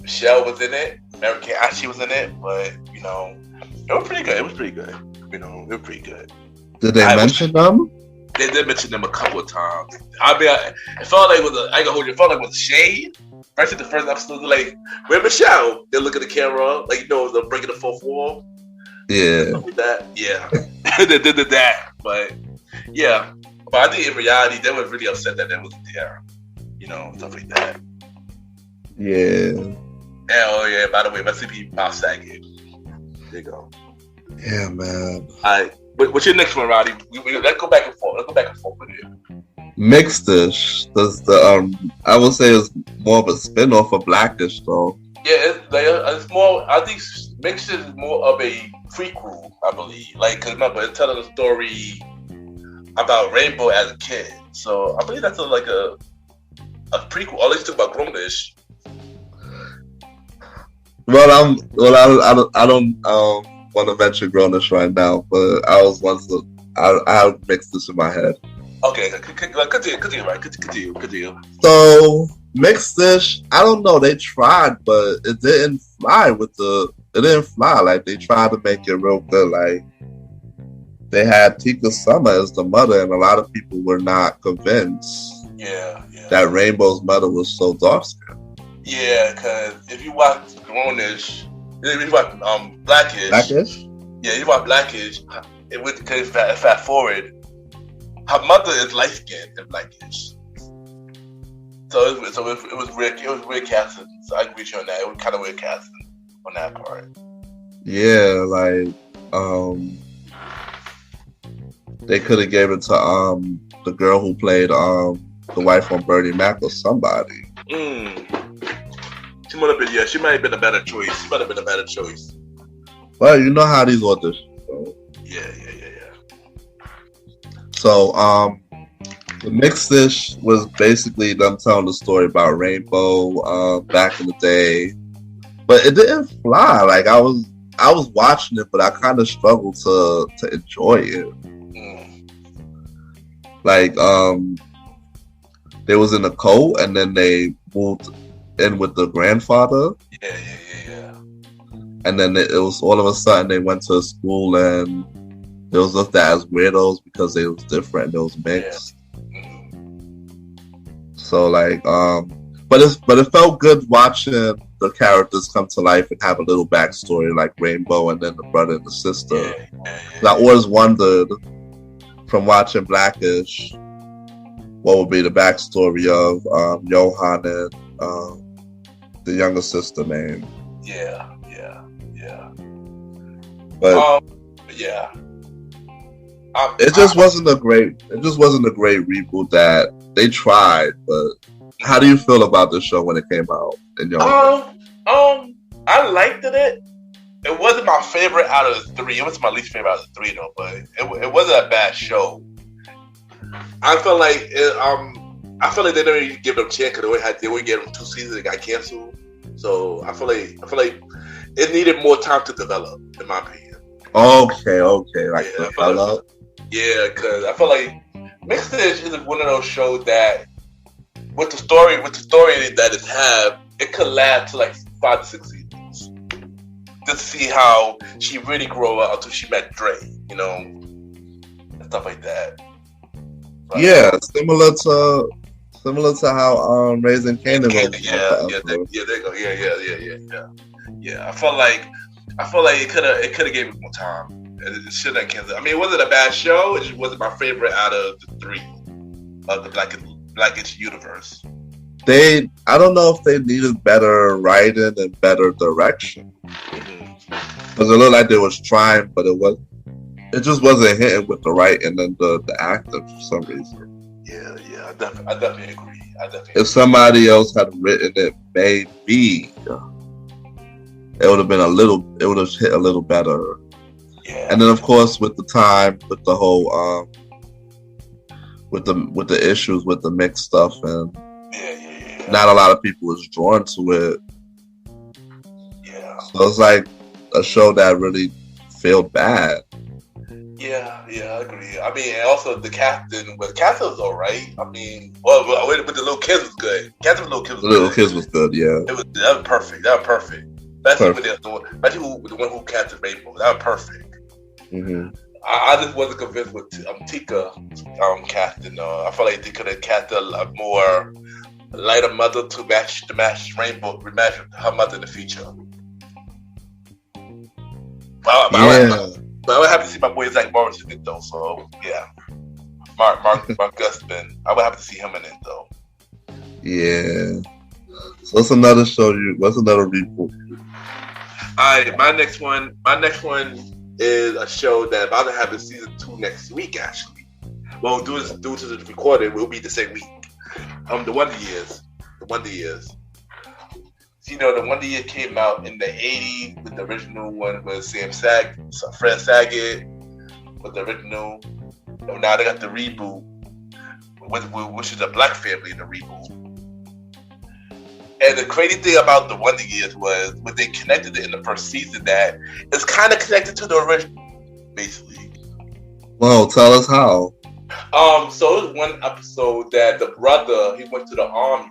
[SPEAKER 1] Michelle was in it. Mary Kay Ashley was in it, but it was pretty good. It was pretty good. It was pretty good.
[SPEAKER 4] Did they mention them?
[SPEAKER 1] They did mention them a couple of times. I mean, it felt like it was a shade. First in the first episode, like, where Michelle? They look at the camera, like, they're breaking the fourth wall.
[SPEAKER 4] Yeah.
[SPEAKER 1] Like that. Yeah. They did that. But, yeah. But I think in reality, they were really upset that that wasn't there. Stuff like that.
[SPEAKER 4] Yeah.
[SPEAKER 1] Oh, yeah. By the way, my CP Bob Saget. There you go.
[SPEAKER 4] Yeah, man.
[SPEAKER 1] All right. What's your next one, Roddy? Let's go back and forth. Let's go back and forth with you.
[SPEAKER 4] Mixed Dish. I would say it's more of a spinoff of Blackish, though.
[SPEAKER 1] Yeah, it's more. I think Mixed Dish is more of a prequel, I believe. Like, cause remember, it's telling a story about Rainbow as a kid. So I believe that's a prequel. At least talk about Grownish.
[SPEAKER 4] Well, I don't want to mention Grownish right now, but I have Mixed Dish in my head.
[SPEAKER 1] Okay, continue.
[SPEAKER 4] So Mixed Dish, I don't know. They tried, but it didn't fly. It didn't fly. Like, they tried to make it real good. Like, they had Tika Summer as the mother, and a lot of people were not convinced.
[SPEAKER 1] Yeah.
[SPEAKER 4] That Rainbow's mother was so dark skinned.
[SPEAKER 1] Yeah, because if you watch Grownish, if you watch Blackish. Yeah, you watch Blackish. It would fast forward. Her mother is light skinned and Blackish. So it was weird. It was weird casting. So I agree with you on that. It was kind of weird casting on that part.
[SPEAKER 4] Yeah, like they could have gave it to the girl who played the wife on Bernie Mac or somebody.
[SPEAKER 1] She might have been a better choice.
[SPEAKER 4] Well, you know how these auditions go.
[SPEAKER 1] Yeah.
[SPEAKER 4] So, the Mixed Dish was basically them telling the story about Rainbow back in the day, but it didn't fly. Like, I was watching it, but I kind of struggled to enjoy it. Like, they was in a cult, and then they moved in with the grandfather.
[SPEAKER 1] Yeah.
[SPEAKER 4] And then it was all of a sudden they went to a school and they was looked at as weirdos because they was different. They was mixed. Yeah. So like, but it felt good watching the characters come to life and have a little backstory, like Rainbow and then the brother and the sister. I always wondered from watching Blackish what would be the backstory of Johan and the younger sister name.
[SPEAKER 1] Yeah.
[SPEAKER 4] But
[SPEAKER 1] yeah.
[SPEAKER 4] It just wasn't a great reboot that they tried. But how do you feel about the show when it came out? In your
[SPEAKER 1] I liked it. It wasn't my favorite out of the 3. It was my least favorite out of the 3 though. But it wasn't a bad show. I feel like they didn't really give them a chance because they only gave them 2 seasons. It got canceled. So I feel like it needed more time to develop, in my opinion.
[SPEAKER 4] Okay. Like develop.
[SPEAKER 1] Yeah, because I feel like Mixed Dish is one of those shows that, with the story that it have, it could last to like 5 to 6 seasons. Just to see how she really grew up until she met Dre, and stuff like that. But,
[SPEAKER 4] yeah, similar to how Raising Kanan was.
[SPEAKER 1] Yeah, there you go. Yeah. I felt like I feel like it could have gave it more time. It should have canceled. I mean, it wasn't a bad show. It just wasn't my favorite out of the three of the Blackish universe.
[SPEAKER 4] I don't know if they needed better writing and better direction. Because it looked like they was trying, but it just wasn't hitting with the writing and the actors for some reason.
[SPEAKER 1] Yeah, I definitely agree.
[SPEAKER 4] If somebody else had written it, maybe it would have been it would have hit a little better.
[SPEAKER 1] Yeah.
[SPEAKER 4] And then of course with the time, with the whole with the issues with the mixed stuff, and not a lot of people was drawn to it.
[SPEAKER 1] Yeah.
[SPEAKER 4] So it's like a show that really felt bad.
[SPEAKER 1] Yeah, I agree. I mean, and also the casting was alright. I mean, with the little kids was good. Casting with the little kids was good.
[SPEAKER 4] Yeah.
[SPEAKER 1] That was perfect. Especially with the one who casted Rainbow. That was perfect.
[SPEAKER 4] Mm-hmm.
[SPEAKER 1] I just wasn't convinced with Tika casting. I felt like they could have cast a more lighter mother to match Rainbow, match her mother in the future. But I would have to see my boy Zach Morris in it though. So yeah, Mark Gustman. I would have to see him in it though.
[SPEAKER 4] Yeah. So what's another show? What's another reboot?
[SPEAKER 1] Alright, my next one is a show that I'm about to have in season 2 next week. Actually, well, due to the recording, it will be the same week. The Wonder Years. You know, the Wonder Year came out in the 80s with the original one with Fred Saget with the original. And now they got the reboot, which is a black family in the reboot. And the crazy thing about the Wonder Years was when they connected it in the first season that it's kind of connected to the original, basically.
[SPEAKER 4] Well, tell us how.
[SPEAKER 1] So it was one episode that the brother, he went to the army.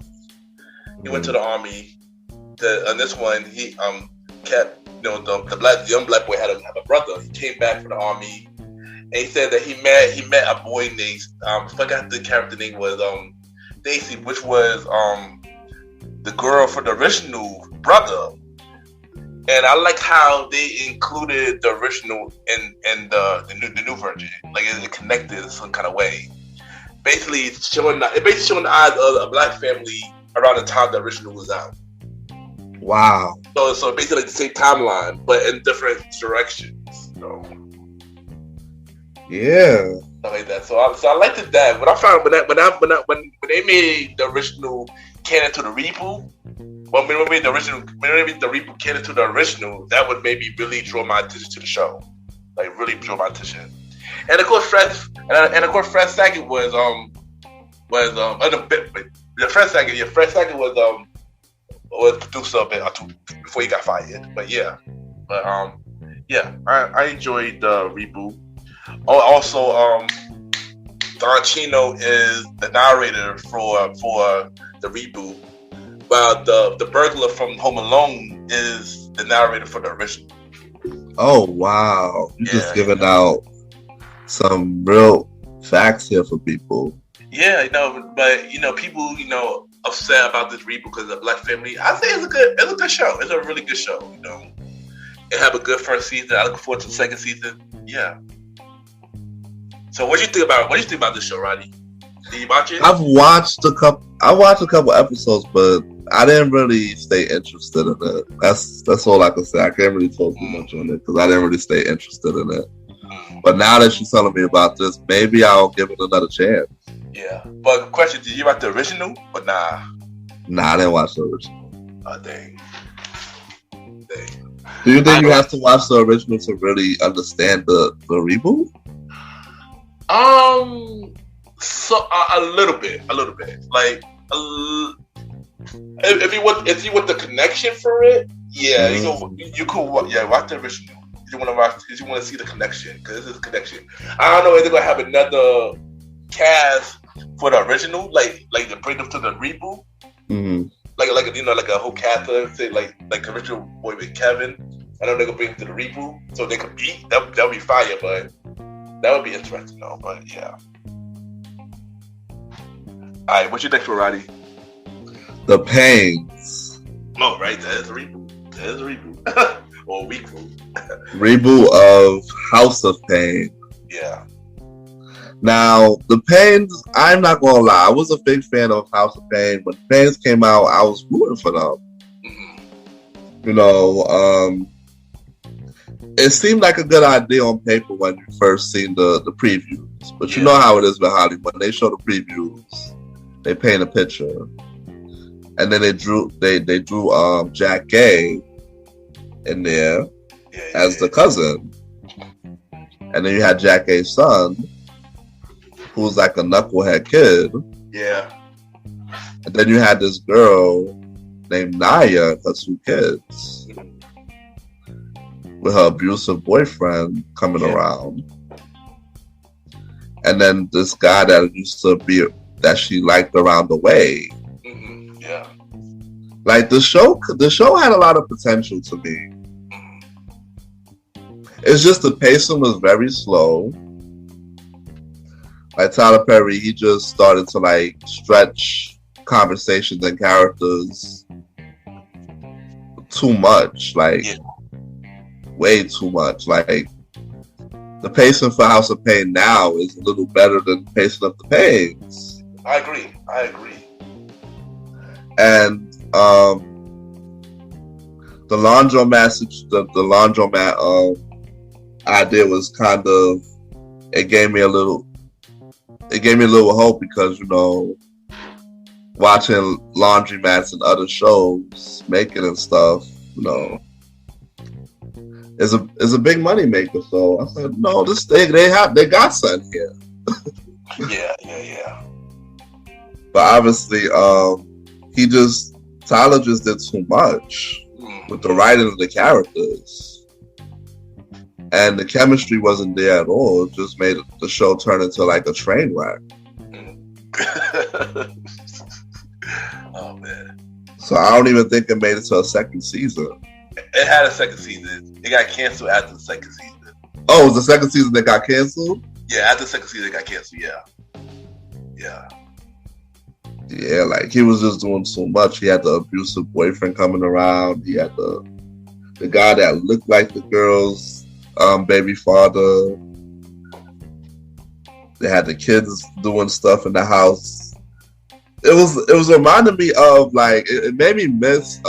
[SPEAKER 1] On this one, he kept, you know, the young black boy had a brother. He came back from the army, and he said that he met a boy named I forgot the character name was Daisy, which was the girl for the original brother. And I like how they included the original in the new version, like it connected in some kind of way. Basically showing the eyes of a black family around the time the original was out.
[SPEAKER 4] Wow.
[SPEAKER 1] So basically the same timeline, but in different directions. So
[SPEAKER 4] yeah,
[SPEAKER 1] stuff like that. So I liked that. But I found when they made the original canon to the reboot, when we made the reboot canon to the original, that would maybe really draw my attention to the show, like really draw my attention. And of course, Fred Saget was Fred Saget was producer a bit before he got fired. But I enjoyed the reboot. Oh, also, Don Chino is the narrator for the reboot, while the burglar from Home Alone is the narrator for the original.
[SPEAKER 4] Oh wow! You're just giving out some real facts here for people.
[SPEAKER 1] Yeah, but people, upset about this reboot because of the black family. I say it's a good show. It's a really good show. It have a good first season. I look forward to the second season. Yeah. So what do you think about this show, Roddy? Did you watch it?
[SPEAKER 4] I watched a couple episodes, but I didn't really stay interested in it. That's all I can say. I can't really talk too much on it because I didn't really stay interested in it. But now that she's telling me about this, maybe I'll give it another chance.
[SPEAKER 1] Yeah. But question, did you watch the original or nah?
[SPEAKER 4] Nah, I didn't watch the original.
[SPEAKER 1] Oh, dang.
[SPEAKER 4] Do you think you have to watch the original to really understand the reboot?
[SPEAKER 1] So a little bit. Like, if you want the connection for it, yeah, you could watch the original. If you want to see the connection, because this is a connection. I don't know if they're gonna have another cast for the original, like to bring them to the reboot.
[SPEAKER 4] Mm-hmm.
[SPEAKER 1] Like a whole cast of, say like the original boy with Kevin. I know they're gonna bring him to the reboot so they could beat. That would be fire, but that would be interesting though. But yeah. All right, what's your next one, Roddy?
[SPEAKER 4] The Pains.
[SPEAKER 1] Oh, right, that is a reboot. or reboot.
[SPEAKER 4] Reboot of House of Pain.
[SPEAKER 1] Yeah.
[SPEAKER 4] Now, the Pains, I'm not gonna lie, I was a big fan of House of Pain. When the Pains came out, I was rooting for them. You know, it seemed like a good idea on paper when you first seen the previews. But you know how it is with Hollywood. When they show the previews, they paint a picture. And then they drew Jack Gay in there as the cousin. And then you had Jack Gay's son, who was like a knucklehead kid.
[SPEAKER 1] Yeah.
[SPEAKER 4] And then you had this girl named Naya and her 2 kids. With her abusive boyfriend coming around. And then this guy that used to be, that she liked around the way.
[SPEAKER 1] Mm-hmm. Yeah.
[SPEAKER 4] Like the show had a lot of potential to me. It's just the pacing was very slow. Like Tyler Perry, he just started to like stretch conversations and characters too much, like way too much. Like the pacing for House of Pain now is a little better than the pacing of the Pains.
[SPEAKER 1] I agree.
[SPEAKER 4] And the laundromat idea was kind of, it gave me a little hope because, you know, watching laundromats and other shows making and stuff, you know, is a big money maker. So I said, no, this thing they got something here.
[SPEAKER 1] Yeah.
[SPEAKER 4] But obviously, Tyler just did too much with the writing of the characters. And the chemistry wasn't there at all. It just made the show turn into like a train wreck.
[SPEAKER 1] Oh, man.
[SPEAKER 4] So I don't even think it made it to a second season.
[SPEAKER 1] It had a second season. It got canceled after the second season.
[SPEAKER 4] Oh, it was the second season that got canceled?
[SPEAKER 1] Yeah, after the second season it got canceled, yeah.
[SPEAKER 4] Yeah, like he was just doing so much. He had the abusive boyfriend coming around. He had the guy that looked like the girl's baby father. They had the kids doing stuff in the house. It was reminding me of like it made me miss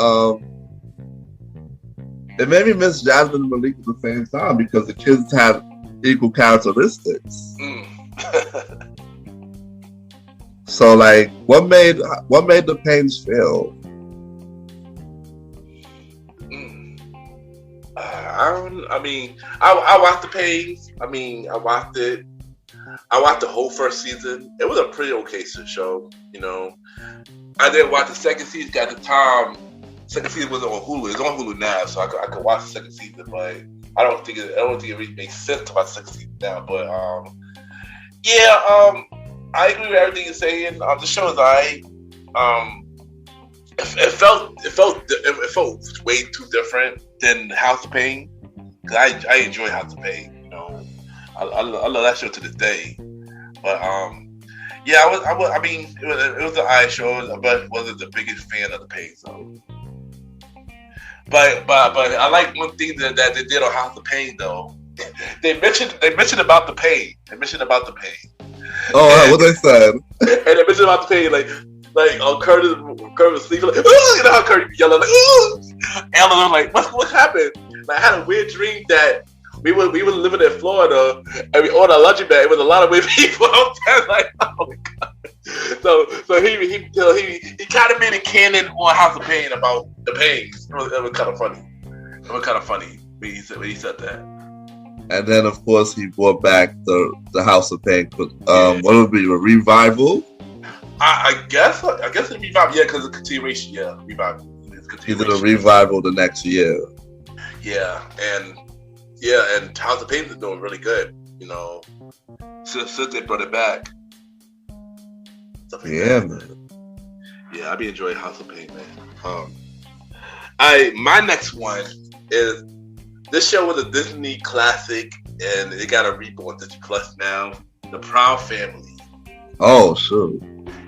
[SPEAKER 4] Jasmine and Malik at the same time because the kids had equal characteristics. So like what made the Pains fail?
[SPEAKER 1] I watched the Pains. I watched it. I watched the whole first season. It was a pretty okay show, you know. I didn't watch the second season at the time. Second season wasn't on Hulu. It's on Hulu now, so I could watch the second season, but I don't think it really makes sense to watch the second season now. But I agree with everything you're saying. The show is alright. It felt way too different than House of Pain. Cause I enjoy House of Pain. You know, I love that show to this day. But it was an eye show, but wasn't the biggest fan of the Pain. So, but I like one thing that they did on House of Pain though. They mentioned about the pain.
[SPEAKER 4] Oh, what they said.
[SPEAKER 1] And they mentioned about the pain, like Curtis was sleeping, like, you know how Curtis be yelling, like, ooh! Alan was like, what happened? Like, I had a weird dream that we were living in Florida and we ordered a lunch bag. It was a lot of weird people. I was like, oh my god. So he kind of made a canon on House of Pain about the pains. It was kind of funny. It was kind of funny when he said that.
[SPEAKER 4] And then, of course, he brought back the House of Pain. What would it be, a revival?
[SPEAKER 1] I guess it's a revival. Yeah, because it's a continuation. Yeah, revival.
[SPEAKER 4] He did a revival the next year.
[SPEAKER 1] Yeah, and House of Pain is doing really good. You know, since they brought it back.
[SPEAKER 4] Man.
[SPEAKER 1] Yeah, I be enjoying House of Pain, man. My next one is. This show was a Disney classic, and it got a reboot on Disney Plus now. The Proud Family.
[SPEAKER 4] Oh, sure.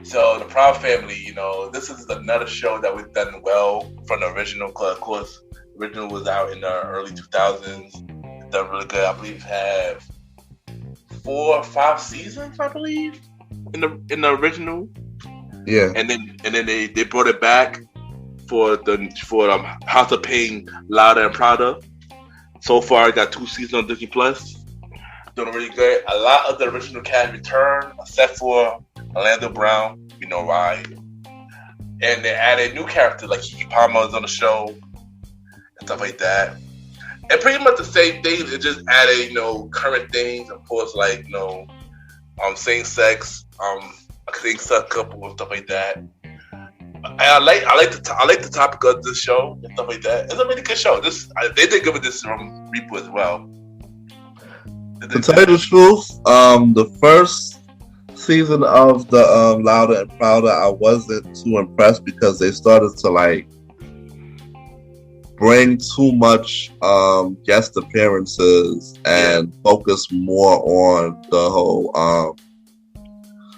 [SPEAKER 1] So the Proud Family, you know, this is another show that we've done well from the original. Of course, Original was out in the early 2000s. It's done really good. I believe it had 4 or 5 seasons, I believe, in the original.
[SPEAKER 4] Yeah.
[SPEAKER 1] And then they brought it back for House of Pain, Louder and Prouder. So far, I got 2 seasons on Disney Plus. Doing really good. A lot of the original cast returned, except for Orlando Brown. We know why. And they added new characters like Keke Palmer is on the show and stuff like that. And pretty much the same things. It just added, current things, of course, like same sex, same sex couple and stuff like that. And I like the topic of this show and stuff like that. It's a really good show. They did good with this Reboot as well.
[SPEAKER 4] To tell you the truth, the first season of the Louder and Prouder, I wasn't too impressed because they started to bring too much guest appearances and focus more on the whole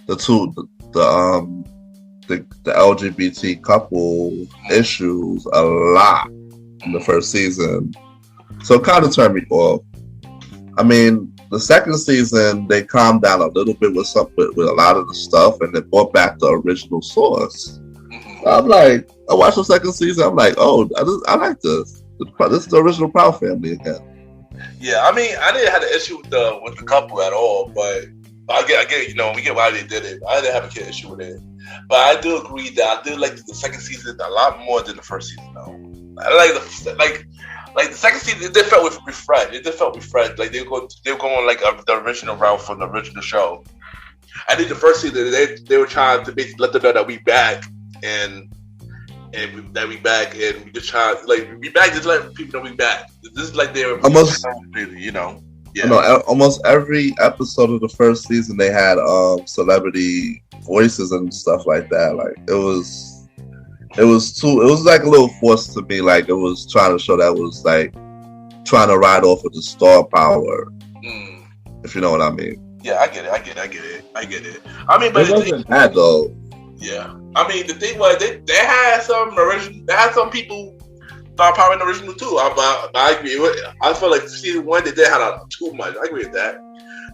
[SPEAKER 4] the LGBT couple issues a lot in the first season, so it kind of turned me off. I mean, the second season they calmed down a little bit with a lot of the stuff, and they brought back the original source. I'm like, I watched the second season. I'm like, oh, I like this. This is the original Proud Family again.
[SPEAKER 1] Yeah, I mean, I didn't have an issue with the couple at all, but I get, we get why they did it. I didn't have an issue with it, but I do agree that I do like the second season a lot more than the first season. Though I like the second season, it felt refreshed. It just felt refreshed. Like they were going like the original route from the original show. I think the first season they were trying to basically let them know that we back and we back and we just try we back, just let people know we back. This is like they're
[SPEAKER 4] almost
[SPEAKER 1] Yeah.
[SPEAKER 4] Almost every episode of the first season they had celebrity voices and stuff like that. Like it was like a little forced to me. Like it was trying to show that it was like trying to ride off of the star power. If you know what I mean.
[SPEAKER 1] Yeah, I get it. I mean, but
[SPEAKER 4] it wasn't bad though.
[SPEAKER 1] Yeah, I mean the thing was they had some original. They had some people star power in the original too. I agree. I feel like season 1 they had too much. I agree with that.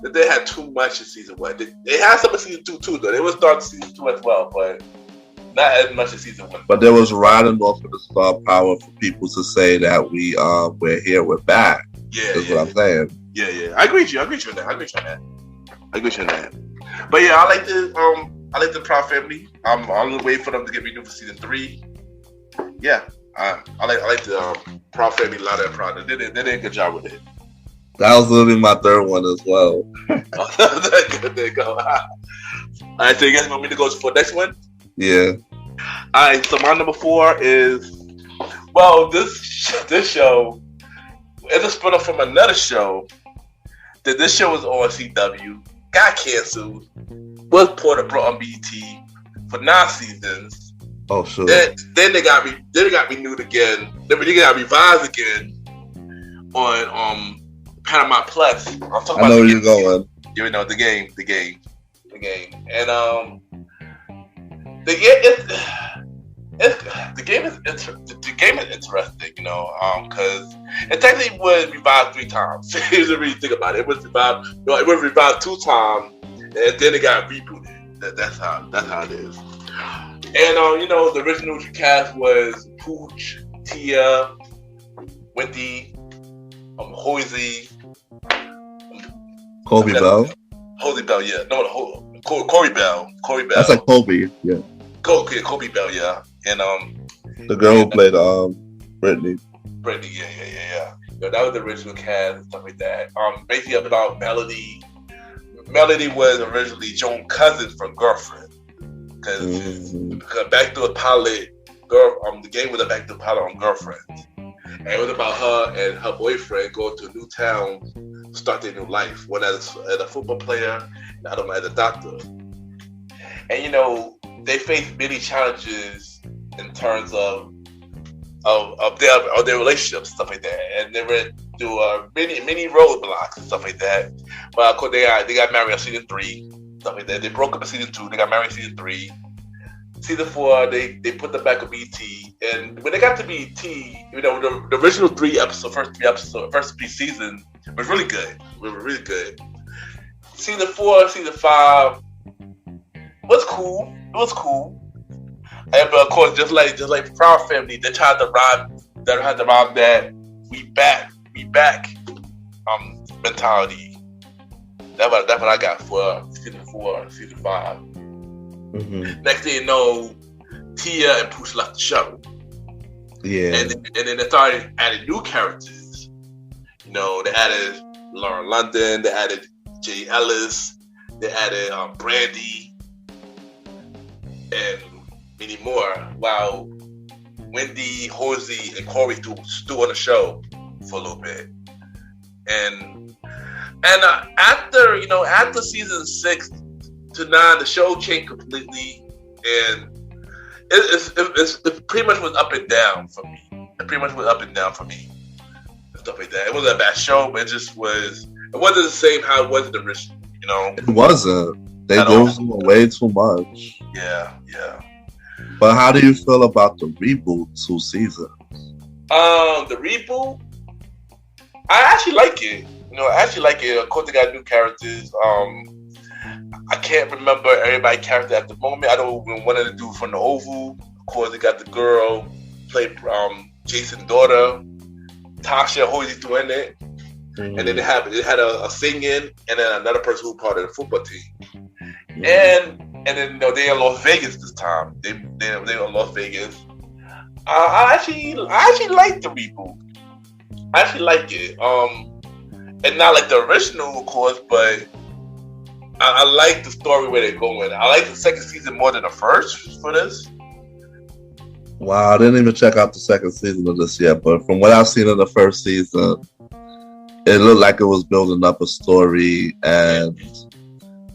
[SPEAKER 1] That they had too much in season 1. They had some in season 2 too, though. They would start season 2 as well, but not as much as season 1.
[SPEAKER 4] But there was riding off of the star power for people to say that we're here, we're back.
[SPEAKER 1] Yeah,
[SPEAKER 4] that's what I'm saying.
[SPEAKER 1] Yeah. I agree with you. I agree with you on that. But yeah, I like the Proud Family. I'm waiting for them to get renewed for season 3. Yeah, I like the Proud Family, Louder and Prouder. They did a good job with it.
[SPEAKER 4] That was literally my third one as well.
[SPEAKER 1] There you go. All right, so you guys want me to go for the next one?
[SPEAKER 4] Yeah.
[SPEAKER 1] All right, so my number 4 is, well, this show is a spinoff from another show. This show was on CW, got canceled, was brought on BET for 9 seasons.
[SPEAKER 4] Oh, sure.
[SPEAKER 1] Then they got renewed again. Then they got revised again on Paramount Plus. I'm talking about
[SPEAKER 4] know where you're going.
[SPEAKER 1] You know the game, and the game is interesting, because it technically was revived 3 times. You should really think about it. It was revived 2 times, and then it got rebooted. That's how it is. And the original cast was Pooch, Tia, Wendy, Hosie,
[SPEAKER 4] Kobe Bell.
[SPEAKER 1] Hosie Bell, yeah. No, Corey Bell.
[SPEAKER 4] That's like Kobe, yeah.
[SPEAKER 1] Kobe Bell, yeah. And
[SPEAKER 4] the girl who played Brittany.
[SPEAKER 1] Brittany, yeah. That was the original cast and stuff like that. Basically about Melody. Melody was originally Joan's cousin from Girlfriend. Because back to a pilot, the game was a back to a pilot on Girlfriend. And it was about her and her boyfriend going to a new town, start their new life. One as a football player, the other one as a doctor. And they faced many challenges in terms of their relationships, stuff like that. And they went through many roadblocks and stuff like that. But of course they got married on season 3, stuff like that. They broke up in season 2, they got married in season 3. season 4, they put them back on BT, and when they got to BT, the original first 3 seasons was really good. We were really good. Season 4, season 5 was cool. It was cool. And but of course, just like Proud Family, they tried to rhyme that we back mentality. That's what I got for season 4, season 5.
[SPEAKER 4] Mm-hmm.
[SPEAKER 1] Next thing you know, Tia and Pooch left the show.
[SPEAKER 4] Yeah.
[SPEAKER 1] And then they started adding new characters. They added Lauren London, they added Jay Ellis, they added Brandy, and many more. While Wendy, Hosey, and Corey still on the show for a little bit. And after season 6 to 9, the show changed completely, and it pretty much was up and down for me. It pretty much was up and down for me, and stuff like that. It wasn't a bad show, but it wasn't the same how it was in the original.
[SPEAKER 4] It wasn't. They dosed way too much.
[SPEAKER 1] Yeah.
[SPEAKER 4] But how do you feel about the reboot 2 seasons?
[SPEAKER 1] The reboot, I actually like it. Of course, they got new characters. I can't remember everybody's character at the moment. I know one of the dudes from the Oval. Of course, they got the girl played Jason's daughter, Tasha Hosey doing it. Mm-hmm. And then it had a singing, and then another person who was part of the football team. Mm-hmm. And then they're in Las Vegas this time. They're in Las Vegas. I actually like the reboot. I actually like it. And not like the original, of course, but I like the story where they're going. I like the second season more than the first for this.
[SPEAKER 4] Wow, I didn't even check out the second season of this yet, but from what I've seen in the first season, it looked like it was building up a story, and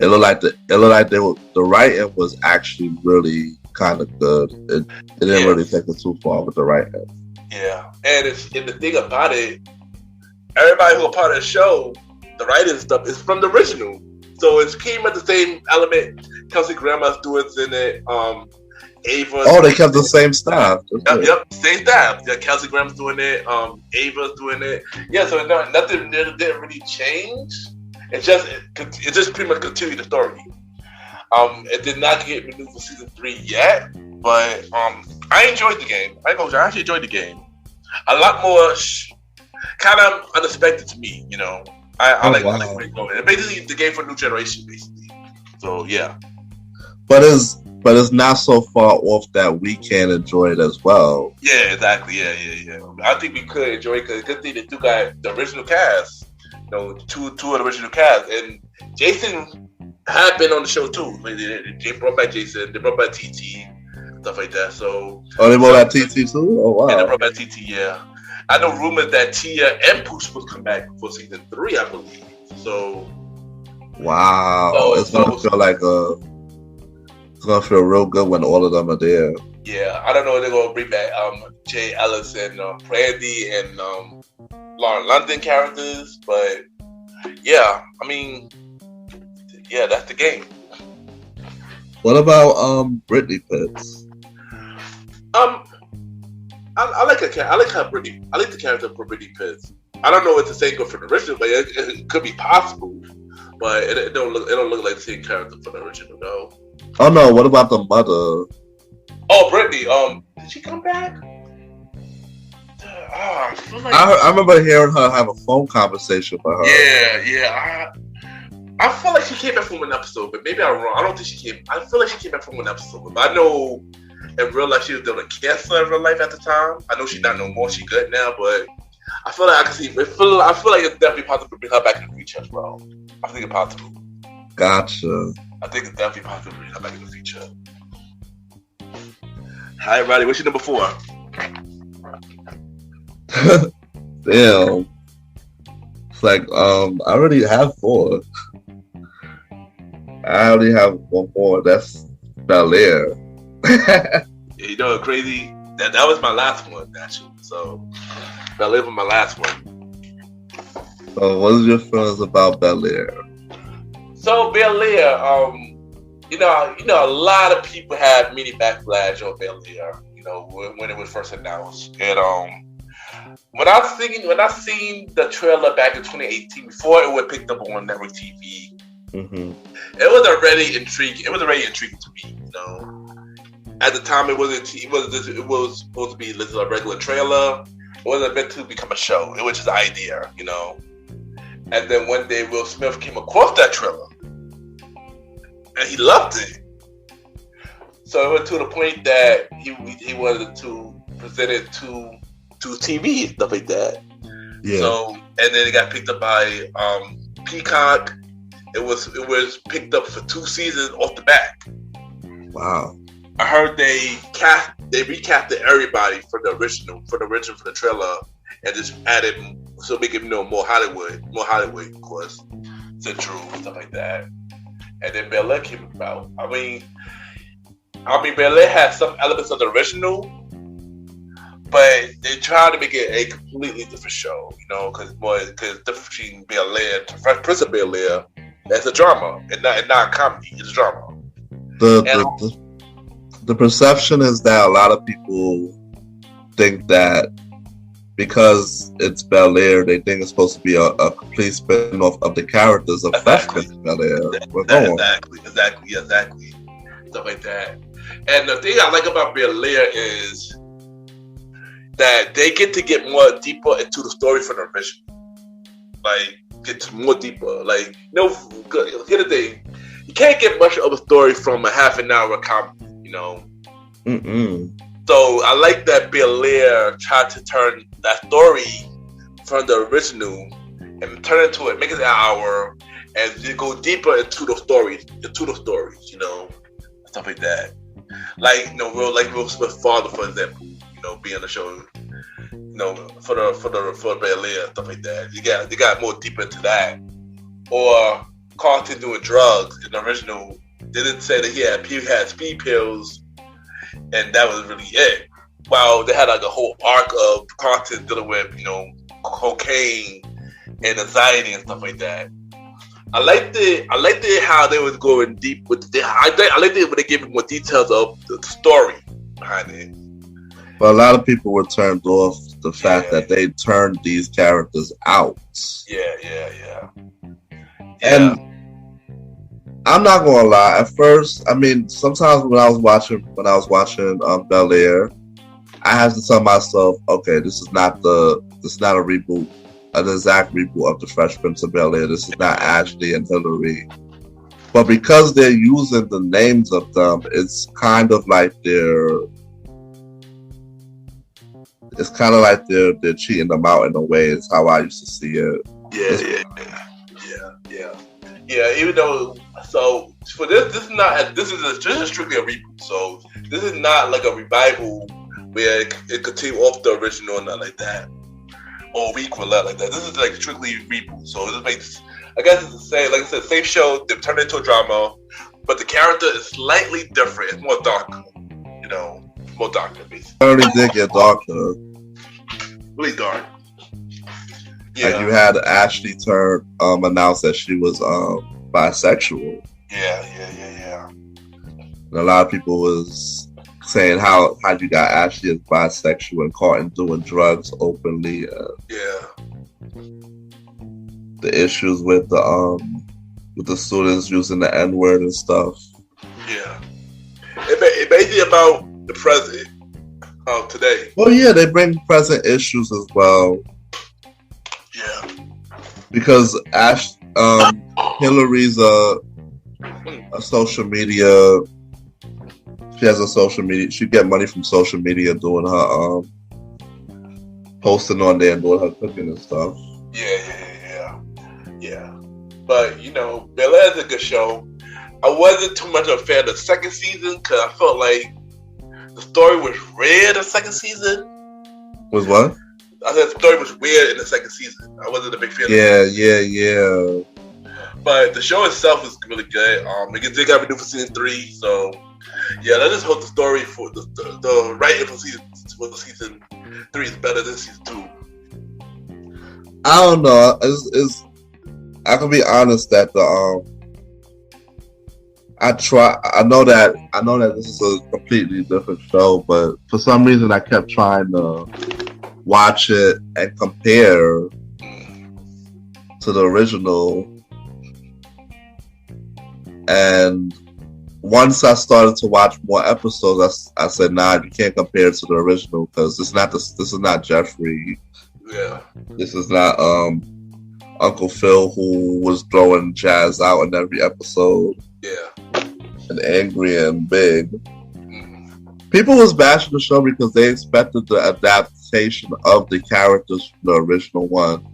[SPEAKER 4] it looked like the writing was actually really kind of good. It didn't really take it too far with the writing.
[SPEAKER 1] Yeah, and the thing about it, everybody who was part of the show, the writing stuff is from the original. So it came at the same element. Kelsey Grammer's doing it in it. Ava.
[SPEAKER 4] Oh, they kept the same staff.
[SPEAKER 1] Yep, same staff. Yeah, Kelsey Grammer's doing it. Ava's doing it. Yeah, so nothing didn't really change. It just pretty much continued the story. It did not get renewed for season 3 yet, but I enjoyed the game. I actually enjoyed the game. A lot more kind of unexpected to me, I like where it's going. It's basically the game for a new generation, basically. So yeah.
[SPEAKER 4] But it's not so far off that we can enjoy it as well.
[SPEAKER 1] Yeah, exactly. Yeah. I think we could enjoy it because good thing they do got the original cast. Two of the original cast, and Jason had been on the show too. They brought back Jason. They brought back TT, stuff like that. So
[SPEAKER 4] they brought back TT too. Oh wow.
[SPEAKER 1] Yeah, they brought back TT. Yeah. I know rumors that Tia and Pooch will come back for season 3, I believe. So,
[SPEAKER 4] wow, it's gonna feel real good when all of them are there.
[SPEAKER 1] Yeah, I don't know if they're gonna bring back Jay Ellis and Brandy and Lauren London characters, but yeah, that's the game.
[SPEAKER 4] What about Brittany Pitts?
[SPEAKER 1] I like her. I like how Brittany. I like the character for Brittany Pitts. I don't know if it's the same good for the original, but it could be possible. But it don't look like the same character for the original though.
[SPEAKER 4] Oh no! What about the mother?
[SPEAKER 1] Oh, Brittany. Did she come back?
[SPEAKER 4] I remember hearing her have a phone conversation with her.
[SPEAKER 1] Yeah. I feel like she came back from one episode, but maybe I'm wrong. I don't think she came. I feel like she came back from one episode, but I know. In real life, she was doing cancer in real life at the time. I know she's not no more. She's good now, but I feel like I can see. I feel like it's definitely possible to bring her back in the future as well. I think it's possible.
[SPEAKER 4] Gotcha.
[SPEAKER 1] I think it's definitely possible to bring her back in the future. Hi, everybody. What's your number 4?
[SPEAKER 4] Damn. It's like I already have 4. I already have 1 more. That's Bel-Air.
[SPEAKER 1] Yeah, crazy. That was my last one, actually. So, Bel-Air was my last one.
[SPEAKER 4] So, what is your feelings about Bel-Air?
[SPEAKER 1] So, Bel-Air, a lot of people had mini backlash on Bel Air, when it was first announced. And when I seen the trailer back in 2018, before it was picked up on network TV, it was already intriguing. It was already intriguing to me, At the time, it was supposed to be a regular trailer. It wasn't meant to become a show. It was just an idea, And then one day, Will Smith came across that trailer, and he loved it. So it went to the point that he wanted to present it to TV and stuff like that.
[SPEAKER 4] Yeah.
[SPEAKER 1] So and then it got picked up by Peacock. It was picked up for 2 seasons off the bat.
[SPEAKER 4] Wow.
[SPEAKER 1] I heard they recasted everybody for the trailer, and just added so make it more Hollywood, of course, Central and stuff like that. And then Bel Air came about. I mean, Bel Air had some elements of the original, but they tried to make it a completely different show, because the difference between Bel Air and Fresh Prince of Bel Air, that's a drama and not a comedy. It's a drama.
[SPEAKER 4] The perception is that a lot of people think that because it's Bel Air, they think it's supposed to be a complete spin-off of the characters of Fresh Prince of Bel Air.
[SPEAKER 1] Exactly. Stuff like that. And the thing I like about Bel Air is that they get more deeper into the story from the original. Like, get more deeper. Like, here's the thing. You can't get much of a story from a half an hour comedy, So I like that Bel Air tried to turn that story from the original and turn it into make it an hour and you go deeper into the stories, stuff like that. Like, Will Smith's father, for example, being on the show, for Bel Air, stuff like that. They got more deeper into that. Or Carlton doing drugs in the original. They didn't say that he had speed pills, and that was really it. Wow, they had like a whole arc of Carlton dealing with, cocaine and anxiety and stuff like that. I liked it how they was going deep with I liked it when they gave me more details of the story behind it.
[SPEAKER 4] But a lot of people were turned off the fact that they turned these characters out.
[SPEAKER 1] Yeah.
[SPEAKER 4] And I'm not gonna lie. At first, I mean, sometimes when I was watching Bel Air, I had to tell myself, okay, this is not a reboot, an exact reboot of the Fresh Prince of Bel Air. This is not Ashley and Hillary. But because they're using the names of them, it's kind of like they're cheating them out in a way. Is how I used to see it.
[SPEAKER 1] Yeah. Even though, so for this is strictly a reboot. So this is not like a revival where it continue off the original and not like that, or requel like that. This is like strictly reboot. So it makes, I guess it's the same. Like I said, same show. They've turned it into a drama, but the character is slightly different. It's more darker. More darker, basically.
[SPEAKER 4] It already did get darker.
[SPEAKER 1] Really dark.
[SPEAKER 4] Yeah. Like you had Ashley turn announce that she was bisexual.
[SPEAKER 1] Yeah.
[SPEAKER 4] And a lot of people was saying how you got Ashley as bisexual and caught in doing drugs openly. The issues with the students using the N-word and stuff.
[SPEAKER 1] Yeah. It basically about the present today.
[SPEAKER 4] Well, yeah, they bring present issues as well.
[SPEAKER 1] Yeah.
[SPEAKER 4] Because Hillary's a social media. She has a social media. She get money from social media doing her posting on there and doing her cooking and stuff.
[SPEAKER 1] Yeah. But Bel Air is a good show. I wasn't too much of a fan of the second season because I felt like the story was weird. The second season
[SPEAKER 4] was what?
[SPEAKER 1] I said the story was weird in the second season. I wasn't a big fan.
[SPEAKER 4] Yeah.
[SPEAKER 1] But the show itself is really good. They got renewed for season 3, so yeah, let's just hope the story for the writing for season 3 is better than season 2.
[SPEAKER 4] I don't know. I can be honest that I know that this is a completely different show, but for some reason I kept trying to watch it and compare to the original. And once I started to watch more episodes, I said, "Nah, you can't compare it to the original because this is not Jeffrey.
[SPEAKER 1] Yeah,
[SPEAKER 4] this is not Uncle Phil who was throwing Jazz out in every episode.
[SPEAKER 1] Yeah,
[SPEAKER 4] and angry and big." People was bashing the show because they expected the adaptation of the characters from the original one,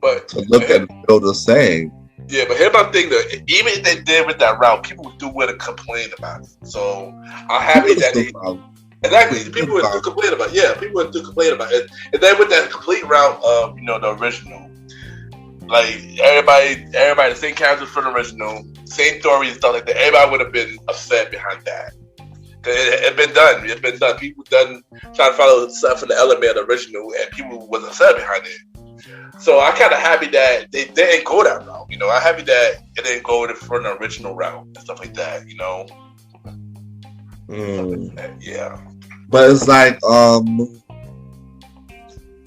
[SPEAKER 1] but
[SPEAKER 4] to look and feel the same.
[SPEAKER 1] Yeah, but here's my thing though. Even if they did with that route, people still would have complained about it. So I'm happy that exactly people would still complain about it. Yeah, people would still complain about it. And then with that complete route of the original, like everybody the same characters from the original, same story and stuff like that. Everybody would have been upset behind that. It's been done. It's been done. People done trying to follow stuff from the element of the original, and people was upset behind it. So I'm kind of happy that they didn't go that route. I'm happy that it didn't go from the original route and stuff like that. Yeah.
[SPEAKER 4] But it's like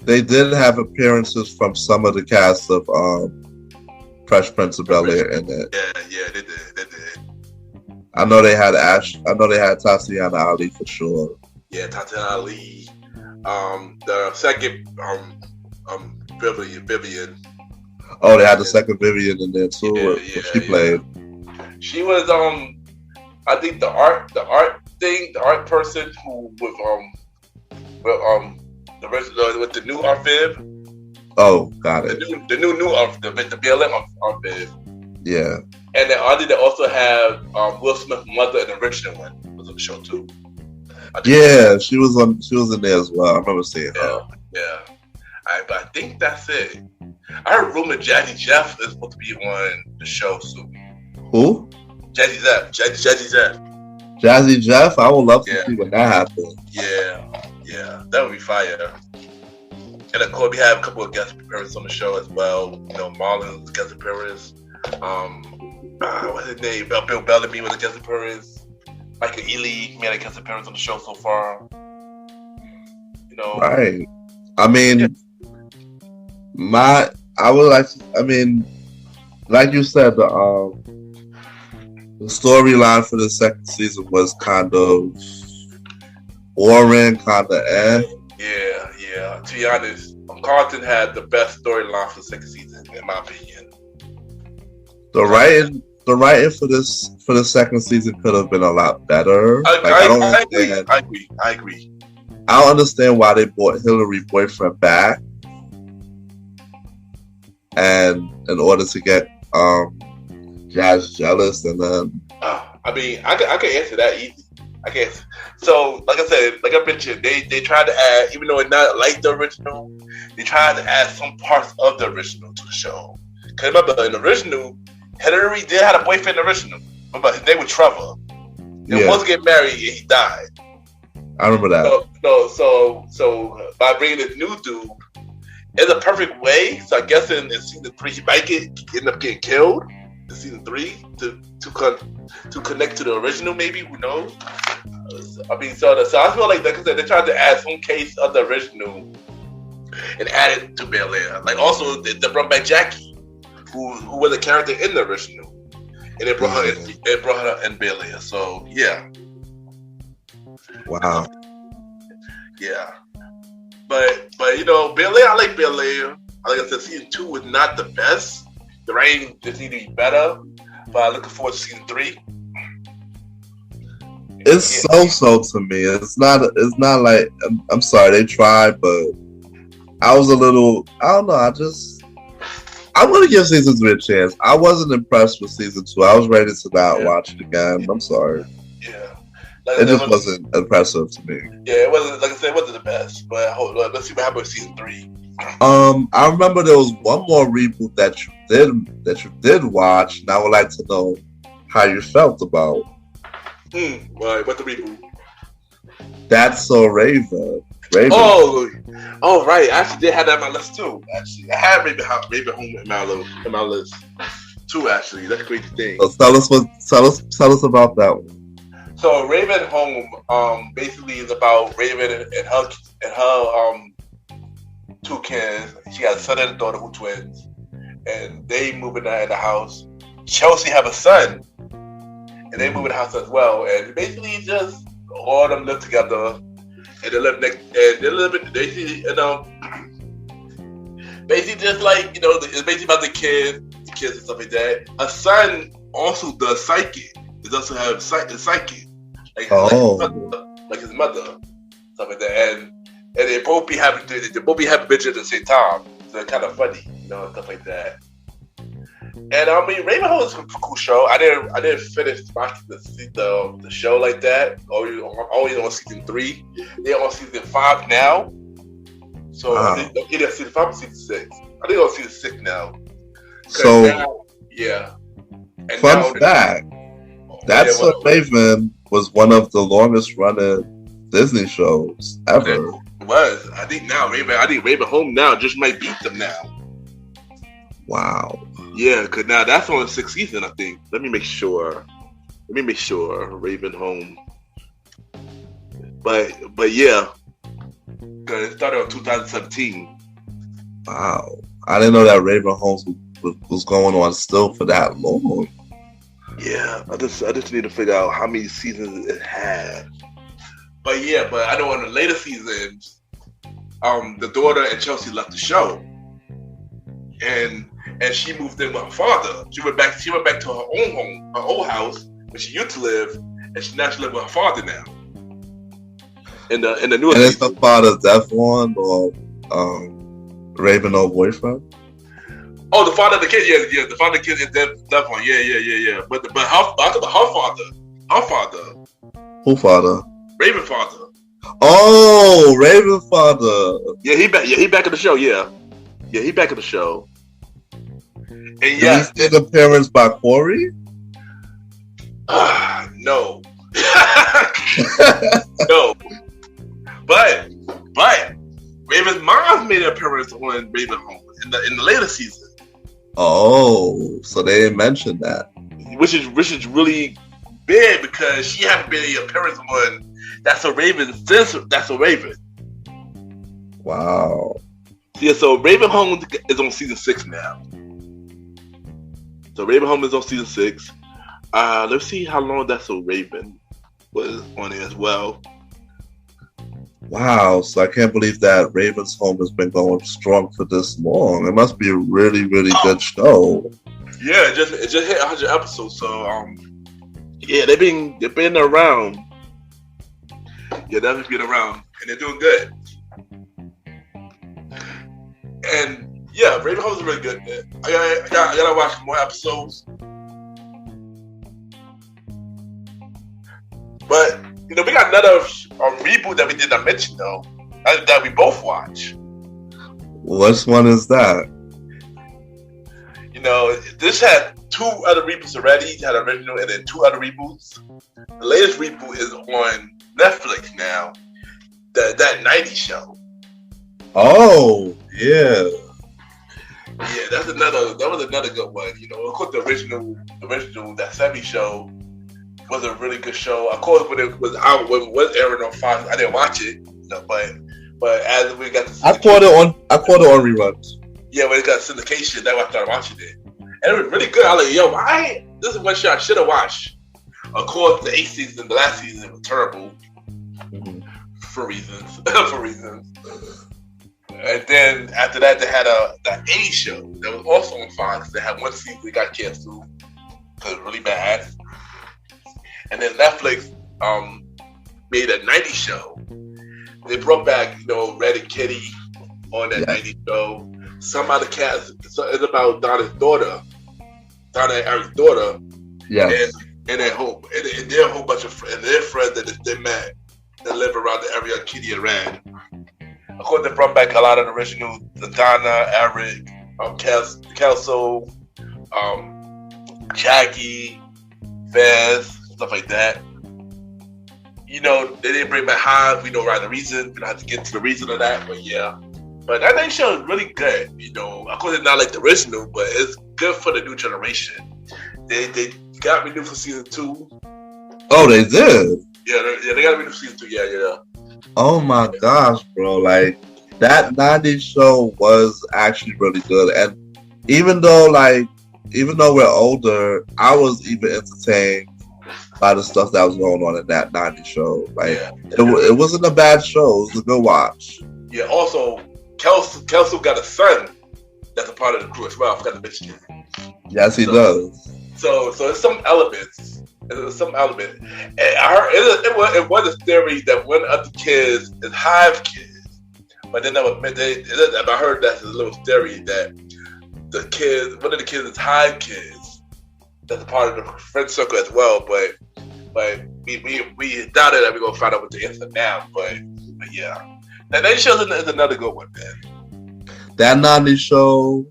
[SPEAKER 4] they did have appearances from some of the cast of Fresh Prince of Bel-Air in it.
[SPEAKER 1] Yeah, they did.
[SPEAKER 4] I know they had Tatiana Ali for sure.
[SPEAKER 1] Yeah, Tatiana Ali. The second Vivian.
[SPEAKER 4] Oh, they had the second Vivian in there too. She played.
[SPEAKER 1] She was I think the art person who with the new art bib.
[SPEAKER 4] Oh, got it.
[SPEAKER 1] The new art, the BLM art bib.
[SPEAKER 4] Yeah.
[SPEAKER 1] And then they also have Will Smith's mother in the original one was on the show too.
[SPEAKER 4] Yeah, she was in there as well. I remember seeing her.
[SPEAKER 1] Yeah. But I think that's it. I heard rumor Jazzy Jeff is supposed to be on the show soon.
[SPEAKER 4] Who?
[SPEAKER 1] Jazzy Jeff.
[SPEAKER 4] Jazzy Jeff? I would love to see when that happens.
[SPEAKER 1] Yeah, that would be fire. And of course, we have a couple of guest appearances on the show as well. Marlon's guest appearance. What's his name? Bill Bellamy with a guest appearance. Michael Ealy made a guest appearance on the show so far.
[SPEAKER 4] Right. I mean, like you said, the storyline for the second season was kind of boring, kind of
[SPEAKER 1] Yeah. To be honest, Carlton had the best storyline for the second season, in my opinion.
[SPEAKER 4] The writing for the second season could have been a lot better.
[SPEAKER 1] I agree.
[SPEAKER 4] I don't understand why they brought Hillary's boyfriend back, and in order to get Jazz jealous, and then
[SPEAKER 1] I can answer that easy. I guess. So, like I said, like I mentioned, they tried to add, even though it's not like the original, they tried to add some parts of the original to the show. Because remember, in the original, Hillary did have a boyfriend in the original. Remember, his name was Trevor. He was getting married and he died.
[SPEAKER 4] I remember that.
[SPEAKER 1] So by bringing this new dude, it's a perfect way. So I guess in season 3, he might end up getting killed in season 3 to connect to the original. Maybe, who knows? So I feel like I said, they tried to add some case of the original and add it to Bel-Air. Like also, they brought back Jackie, who was a character in the original, and they brought her in Bel-Air. So yeah.
[SPEAKER 4] Wow.
[SPEAKER 1] Yeah. But Bel-Air, I like Bel-Air. Like I said, season 2 was not the best. The writing just need to be better. But I'm looking forward to season 3.
[SPEAKER 4] It's so to me. It's not like I'm sorry they tried, but I was a little. I don't know. I'm gonna give season 3 a chance. I wasn't impressed with season 2. I was ready to not watch it again. I'm sorry.
[SPEAKER 1] Yeah.
[SPEAKER 4] It just wasn't impressive to me.
[SPEAKER 1] Yeah, it wasn't. Like I said, it wasn't the best. But let's see what happens with season 3.
[SPEAKER 4] I remember there was one more reboot that you did watch, and I would like to know how you felt about.
[SPEAKER 1] Right. What's the reboot?
[SPEAKER 4] That's So Raven.
[SPEAKER 1] Oh, right. I actually did have that on my list too. Actually, I had Raven home in my list. Two actually. That's a crazy thing.
[SPEAKER 4] So tell us about that one.
[SPEAKER 1] So Raven Home, basically is about Raven and her two kids. She has a son and a daughter who twins, and they move in the house. Chelsea have a son, and they move in the house as well. And basically, just all of them live together, and they live next. And they live in basically, basically just like it's basically about the kids and stuff like that. A son also does psychic. He also have psychic, like his mother, stuff like that. And they both be having bitches at the same time. So it's kind of funny, stuff like that. And I mean, Raven Home is a cool show. I didn't finish watching the show like that. Only on season 3. They're on season 5 now. So either season 5 or season 6. I think on season 6 now.
[SPEAKER 4] So
[SPEAKER 1] now, yeah. And
[SPEAKER 4] fun fact: That's So Raven was one of the longest running Disney shows ever.
[SPEAKER 1] It was. I think Raven Home now just might beat them now.
[SPEAKER 4] Wow.
[SPEAKER 1] Yeah, because now that's on the 6th season, I think. Let me make sure. Raven Home. But yeah. Because it started in 2017.
[SPEAKER 4] Wow. I didn't know that Raven Home was going on still for that long.
[SPEAKER 1] Yeah, I just need to figure out how many seasons it had. But I know in the later seasons, the daughter and Chelsea left the show. And she moved in with her father. She went back to her own home, her old house, where she used to live, and she lives with her father now. In the newest.
[SPEAKER 4] And it's the father's deaf one or Raven no boyfriend?
[SPEAKER 1] Oh, the father of the kid, yeah. The father of the kid is deaf one, yeah. But her father.
[SPEAKER 4] Who father?
[SPEAKER 1] Raven father.
[SPEAKER 4] Oh, Raven father.
[SPEAKER 1] Yeah, he back in the show. Yeah, he back in the show. And
[SPEAKER 4] yeah, did he see the parents by Corey?
[SPEAKER 1] No. No. But Raven's mom made an appearance on Raven Home in the later season.
[SPEAKER 4] Oh, so they didn't mention that.
[SPEAKER 1] Which is really big because she hadn't made an appearance on That's So Raven since That's So Raven.
[SPEAKER 4] Wow.
[SPEAKER 1] Yeah, so Raven Home is on season 6 now. So Raven Home is on season 6. Let's see how long That's So Raven was on it as well.
[SPEAKER 4] Wow, so I can't believe that Raven's Home has been going strong for this long. It must be a really, really good show.
[SPEAKER 1] Yeah, it just hit 100 episodes. So yeah, they've been around. Yeah, they've been around, and they're doing good. And yeah, Raven Home is really good. I gotta watch more episodes. But we got another reboot that we did not mention though, that we both watch.
[SPEAKER 4] Which one is that?
[SPEAKER 1] This had 2 other reboots already. It had an original and then 2 other reboots. The latest reboot is on Netflix now. That 90s show.
[SPEAKER 4] Oh, yeah.
[SPEAKER 1] Yeah, that was another good one. Of course the original that 70s show was a really good show. Of course, when it was out, when it was airing on Fox, I didn't watch it. But as we got the
[SPEAKER 4] I caught it on reruns.
[SPEAKER 1] Yeah, when it got syndication, that's when I started watching it, and it was really good. I was like, this is one show I should have watched. Of course, the 8th season, the last season was terrible for reasons. And then after that, they had the 80s show that was also on Fox. They had one season that got canceled because it was really bad. And then Netflix made a 90s show. They brought back, Red and Kitty on that 90s show. Some of the cast, so it's about Donna and Eric's daughter.
[SPEAKER 4] Yes.
[SPEAKER 1] And their whole bunch of friends, and their friends that they met that live around the area Kitty and Red. Of course, they brought back a lot of the original, Donna, Eric, Kelso, Jackie, Fez, stuff like that. They didn't bring back Hive. We don't write the reason. We don't have to get to the reason of that, but yeah. But that show is really good. Of course, it's not like the original, but it's good for the new generation. They got renewed for season 2.
[SPEAKER 4] Oh, they did?
[SPEAKER 1] Yeah, they got renewed for season 2. Yeah.
[SPEAKER 4] Oh my gosh, bro! Like that '90s show was actually really good, and even though we're older, I was even entertained by the stuff that was going on in that '90s show. Like it wasn't a bad show; it was a good watch.
[SPEAKER 1] Yeah. Also, Kelso got a son that's a part of the crew as well. I forgot to mention it.
[SPEAKER 4] Yes, he does.
[SPEAKER 1] So there's some elements. And I heard it was a theory that one of the kids is Hive kids, but then I heard that's a little theory that one of the kids is Hive kids. That's a part of the friend circle as well. But we doubted that we're gonna find out what the answer now. But yeah, that show is another good one, man.
[SPEAKER 4] That '90s show,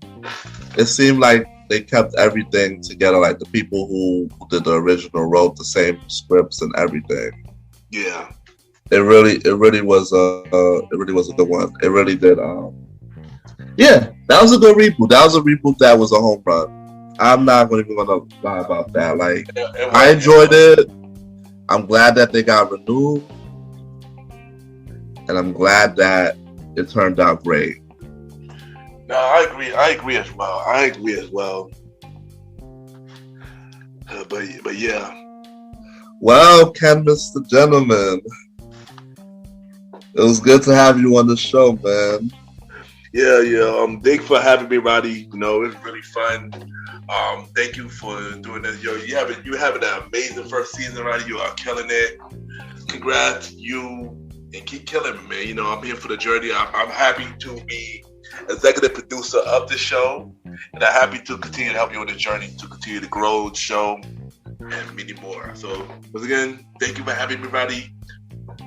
[SPEAKER 4] it seemed like they kept everything together. Like the people who did the original wrote the same scripts and everything.
[SPEAKER 1] Yeah,
[SPEAKER 4] it really was a good one. It really did. Yeah, that was a good reboot. That was a reboot that was a home run. I'm not even gonna lie about that. Like I enjoyed it. I'm glad that they got renewed, and I'm glad that it turned out great.
[SPEAKER 1] No, I agree as well. But yeah.
[SPEAKER 4] Well, Ken, Mr. Gentleman, it was good to have you on the show, man.
[SPEAKER 1] Yeah. Thank you for having me, Roddy. You know, it's really fun. Thank you for doing this. Yo, you having an amazing first season, Roddy. You are killing it. Congrats, you, and keep killing me, man. You know, I'm here for the journey. I'm happy to be executive producer of the show, and I'm happy to continue to help you on the journey to continue to grow the show and many more. So once again, thank you for having me, Roddy.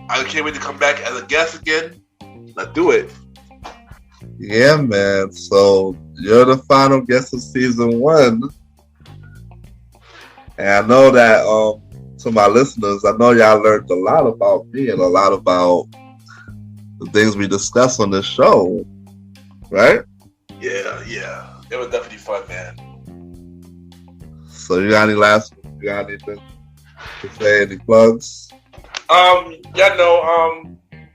[SPEAKER 1] I can't wait to come back as a guest again. Let's do it.
[SPEAKER 4] Yeah, man. So you're the final guest of season 1, and I know that to my listeners, I know y'all learned a lot about me and a lot about the things we discuss on this show. Right?
[SPEAKER 1] Yeah. It was definitely fun, man.
[SPEAKER 4] So you got anything to say, any plugs?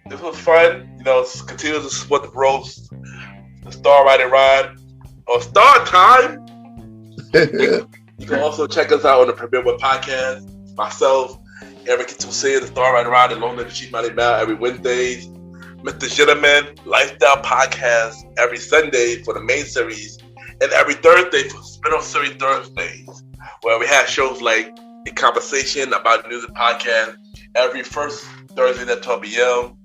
[SPEAKER 1] This was fun. You know, continue to support the bros, the Star Rider Ride, or Star Time. You can also check us out on the Premier Web Podcast. Myself, Eric Toussaint, the Star Rider Ride, along with the Chief Mighty Mal every Wednesdays. MrGentleman Lifestyle Podcast every Sunday for the main series, and every Thursday for Spinoff Series Thursdays, where we have shows like A Conversation About Music Podcast every first Thursday at 12 p.m.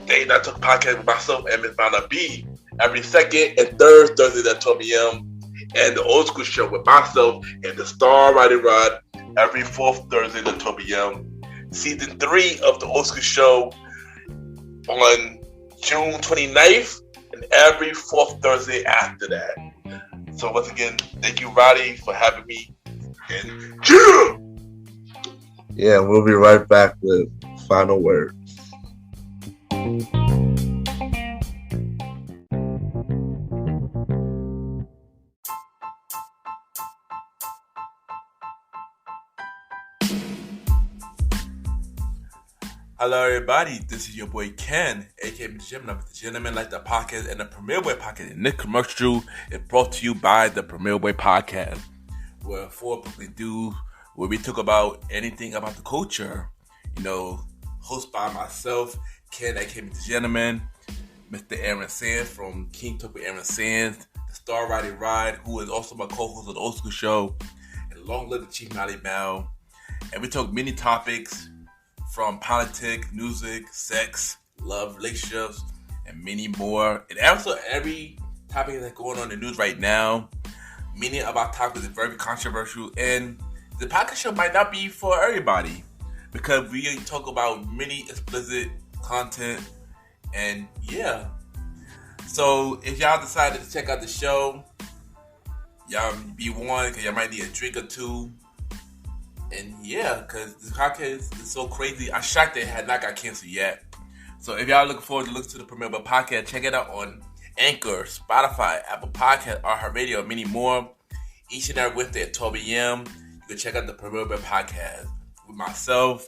[SPEAKER 1] Day Night Talk Podcast with myself and Ms. Vanna B every second and third Thursday at 12 p.m. And the Old School Show with myself and the Star Riding Rod every fourth Thursday at 12 p.m. Season 3 of the Old School Show on June 29th and every fourth Thursday after that. So once again, thank you, Roddy, for having me. And
[SPEAKER 4] yeah, we'll be right back with final words.
[SPEAKER 2] Hello, everybody. This is your boy Ken, aka MrGentleman, like the podcast and the Premier Boy Podcast. And this commercial is brought to you by the Premier Boy Podcast, where where we talk about anything about the culture. You know, hosted by myself, Ken, aka MrGentleman, Mr. Aaron Sands from King Talk with Aaron Sands, the Star Riding Ride, who is also my co-host of the Old School Show, and long live the Chief Mighty Mal. And we talk many topics, from politics, music, sex, love, relationships, and many more. And also every topic that's going on in the news right now. Many of our topics are very controversial, and the podcast show might not be for everybody because we talk about many explicit content. And yeah, so if y'all decided to check out the show, y'all be warned because y'all might need a drink or two. And yeah, because this podcast is so crazy. I'm shocked that it had not got canceled yet. So if y'all looking forward to listen to the Premier Boy Podcast, check it out on Anchor, Spotify, Apple Podcasts, iHeartRadio, and many more. Each and every Wednesday at 12 a.m., you can check out the Proverbial Podcast with myself,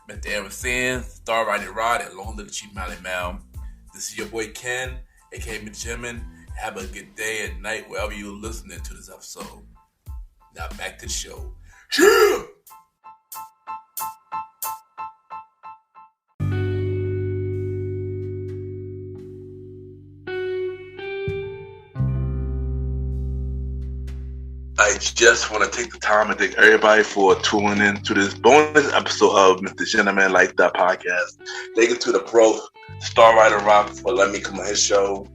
[SPEAKER 2] Mr. Aaron Sands, Star Roddy Rod, and Long Little Chief Mally Mal. This is your boy Ken, aka MrGentleman. Have a good day and night wherever you're listening to this episode. Now back to the show. Yeah!
[SPEAKER 1] I just want to take the time and thank everybody for tuning in to this bonus episode of MrGentleman Like That Podcast. Thank you to the pro, Star Rider Rock, for letting me come on his show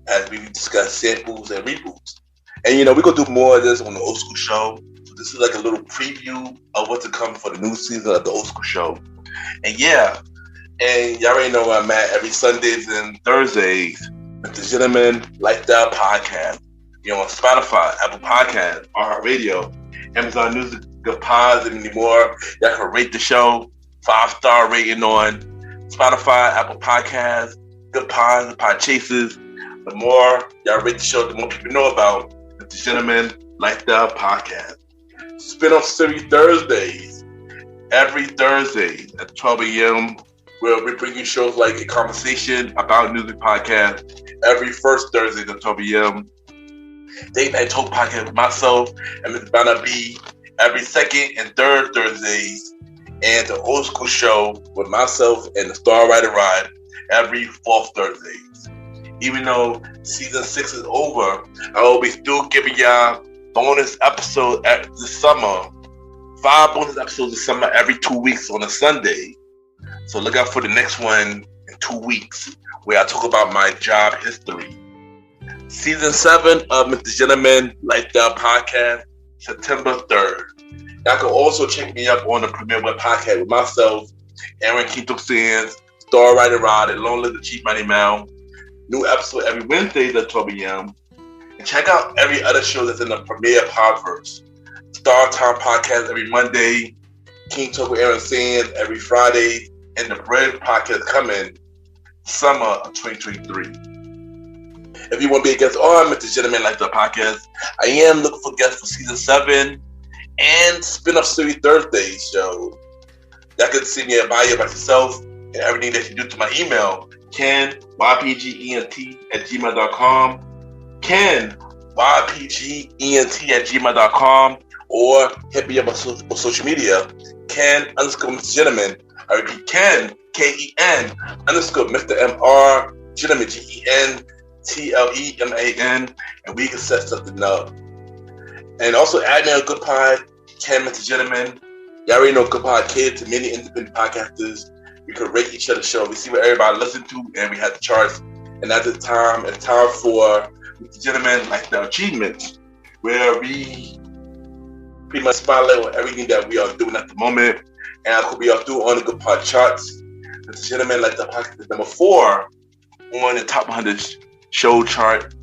[SPEAKER 1] as we discuss samples and reboots. And we're going to do more of this on the Old School Show. So this is like a little preview of what's to come for the new season of the Old School Show. And y'all already know where I'm at every Sundays and Thursdays. MrGentleman Like That Podcast. On Spotify, Apple Podcasts, iHeartRadio, Amazon Music, Good Pods, and many more. Y'all can rate the show, 5-star rating on Spotify, Apple Podcasts, Good Pods, and Pod Chasers. The more y'all rate the show, the more people know about MrGentleman Like That Podcast. Spinoff series Thursdays, every Thursday at 12 a.m., where we bring you shows like A Conversation About Music Podcast every first Thursday at 12 a.m. Date Night Talk Podcast with myself and Ms. Banna B every second and third Thursdays, and the Old School Show with myself and the Star Rider Ride every fourth Thursdays. Even though season 6 is over, I will be still giving y'all bonus episodes this summer. 5 bonus episodes this summer every 2 weeks on a Sunday. So look out for the next one in 2 weeks, where I talk about my job history. Season 7 of MrGentleman Like That Podcast, September 3rd. Y'all can also check me up on the Premier Web Podcast with myself, Aaron Quinto Sands, Star Rider Rod, and Lone Little Chief Money Mal. New episode every Wednesday at 12 a.m. And check out every other show that's in the Premier Podverse. Star Time Podcast every Monday, King Talk with Aaron Sands every Friday, and the Bread Podcast coming summer of 2023. If you want to be a guest on MrGentleman Like That Podcast, I am looking for guests for season 7 and Spinoff series Thursday show. Y'all can see me at bio about yourself and everything that you do to my email, kenYPGENT@gmail.com, kenYPGENT@gmail.com, or hit me up on social media, Ken_MrGentleman. I repeat, Ken, KEN _Mr. MR Gentleman, GENTLEMAN, and we can set something up. And also add me on Good Pod, Ken MrGentleman. Y'all already know Good Pod kids and many independent podcasters. We can rate each other's show. We see what everybody listens to, and we have the charts. And at this time, it's time for MrGentleman Like The Achievements, where we pretty much spotlight on everything that we are doing at the moment. And we are through on the Good Pod charts. MrGentleman Like The Podcast is number 4 on the top 100 show chart.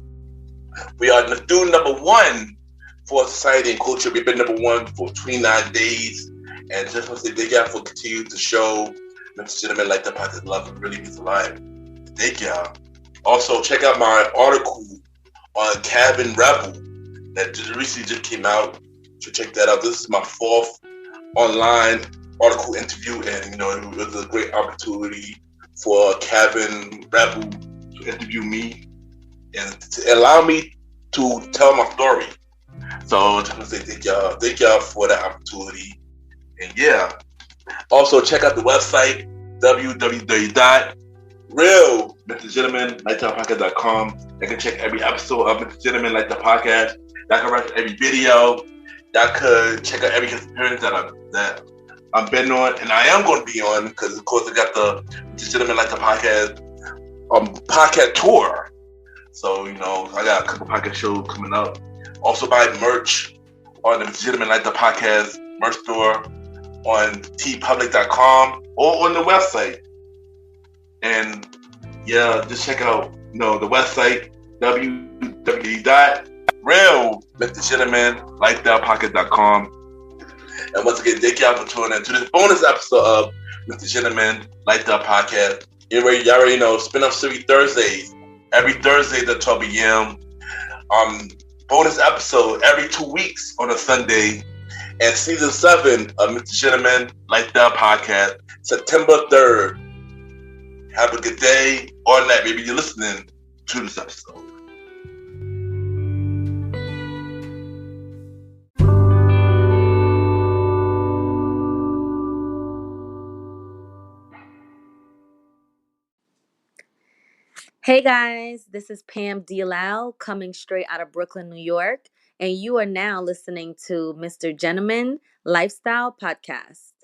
[SPEAKER 1] We are through number 1 for society and culture. We've been number 1 for 29 days. And just want to say thank y'all for continuing to show MrGentleman Like The Podcast love and really means a lot. Thank y'all. Also, check out my article on Cabin Rebel that just recently came out. So check that out. This is my 4th online article interview, and it was a great opportunity for Cabin Rebel to interview me and to allow me to tell my story. So I just want to say thank y'all for that opportunity. And yeah, also check out the website www.realmrgentlemanlikethatpodcast.com. You can check every episode of MrGentleman Like The Podcast. Y'all can watch every video. Y'all could check out every experience that I've been on, and I am going to be on, because of course I got the MrGentleman Like The Podcast podcast tour. So I got a couple podcast shows coming up. Also buy merch on the MrGentleman Like The Podcast merch store on tpublic.com or on the website. And yeah, just check out the website www.realmrgentlemanlikethatpodcast.com. And once again, thank y'all for tuning in to this bonus episode of MrGentleman Like That Podcast. Y'all already know, Spinoff series Thursdays. Every Thursday at 12 a.m. bonus episode every 2 weeks on a Sunday. And season 7 of Mr. Gentleman Lifestyle Podcast, September 3rd. Have a good day or night. Maybe you're listening to this episode.
[SPEAKER 3] Hey guys, this is Pam Delau coming straight out of Brooklyn, New York, and you are now listening to Mr. Gentleman Lifestyle Podcast.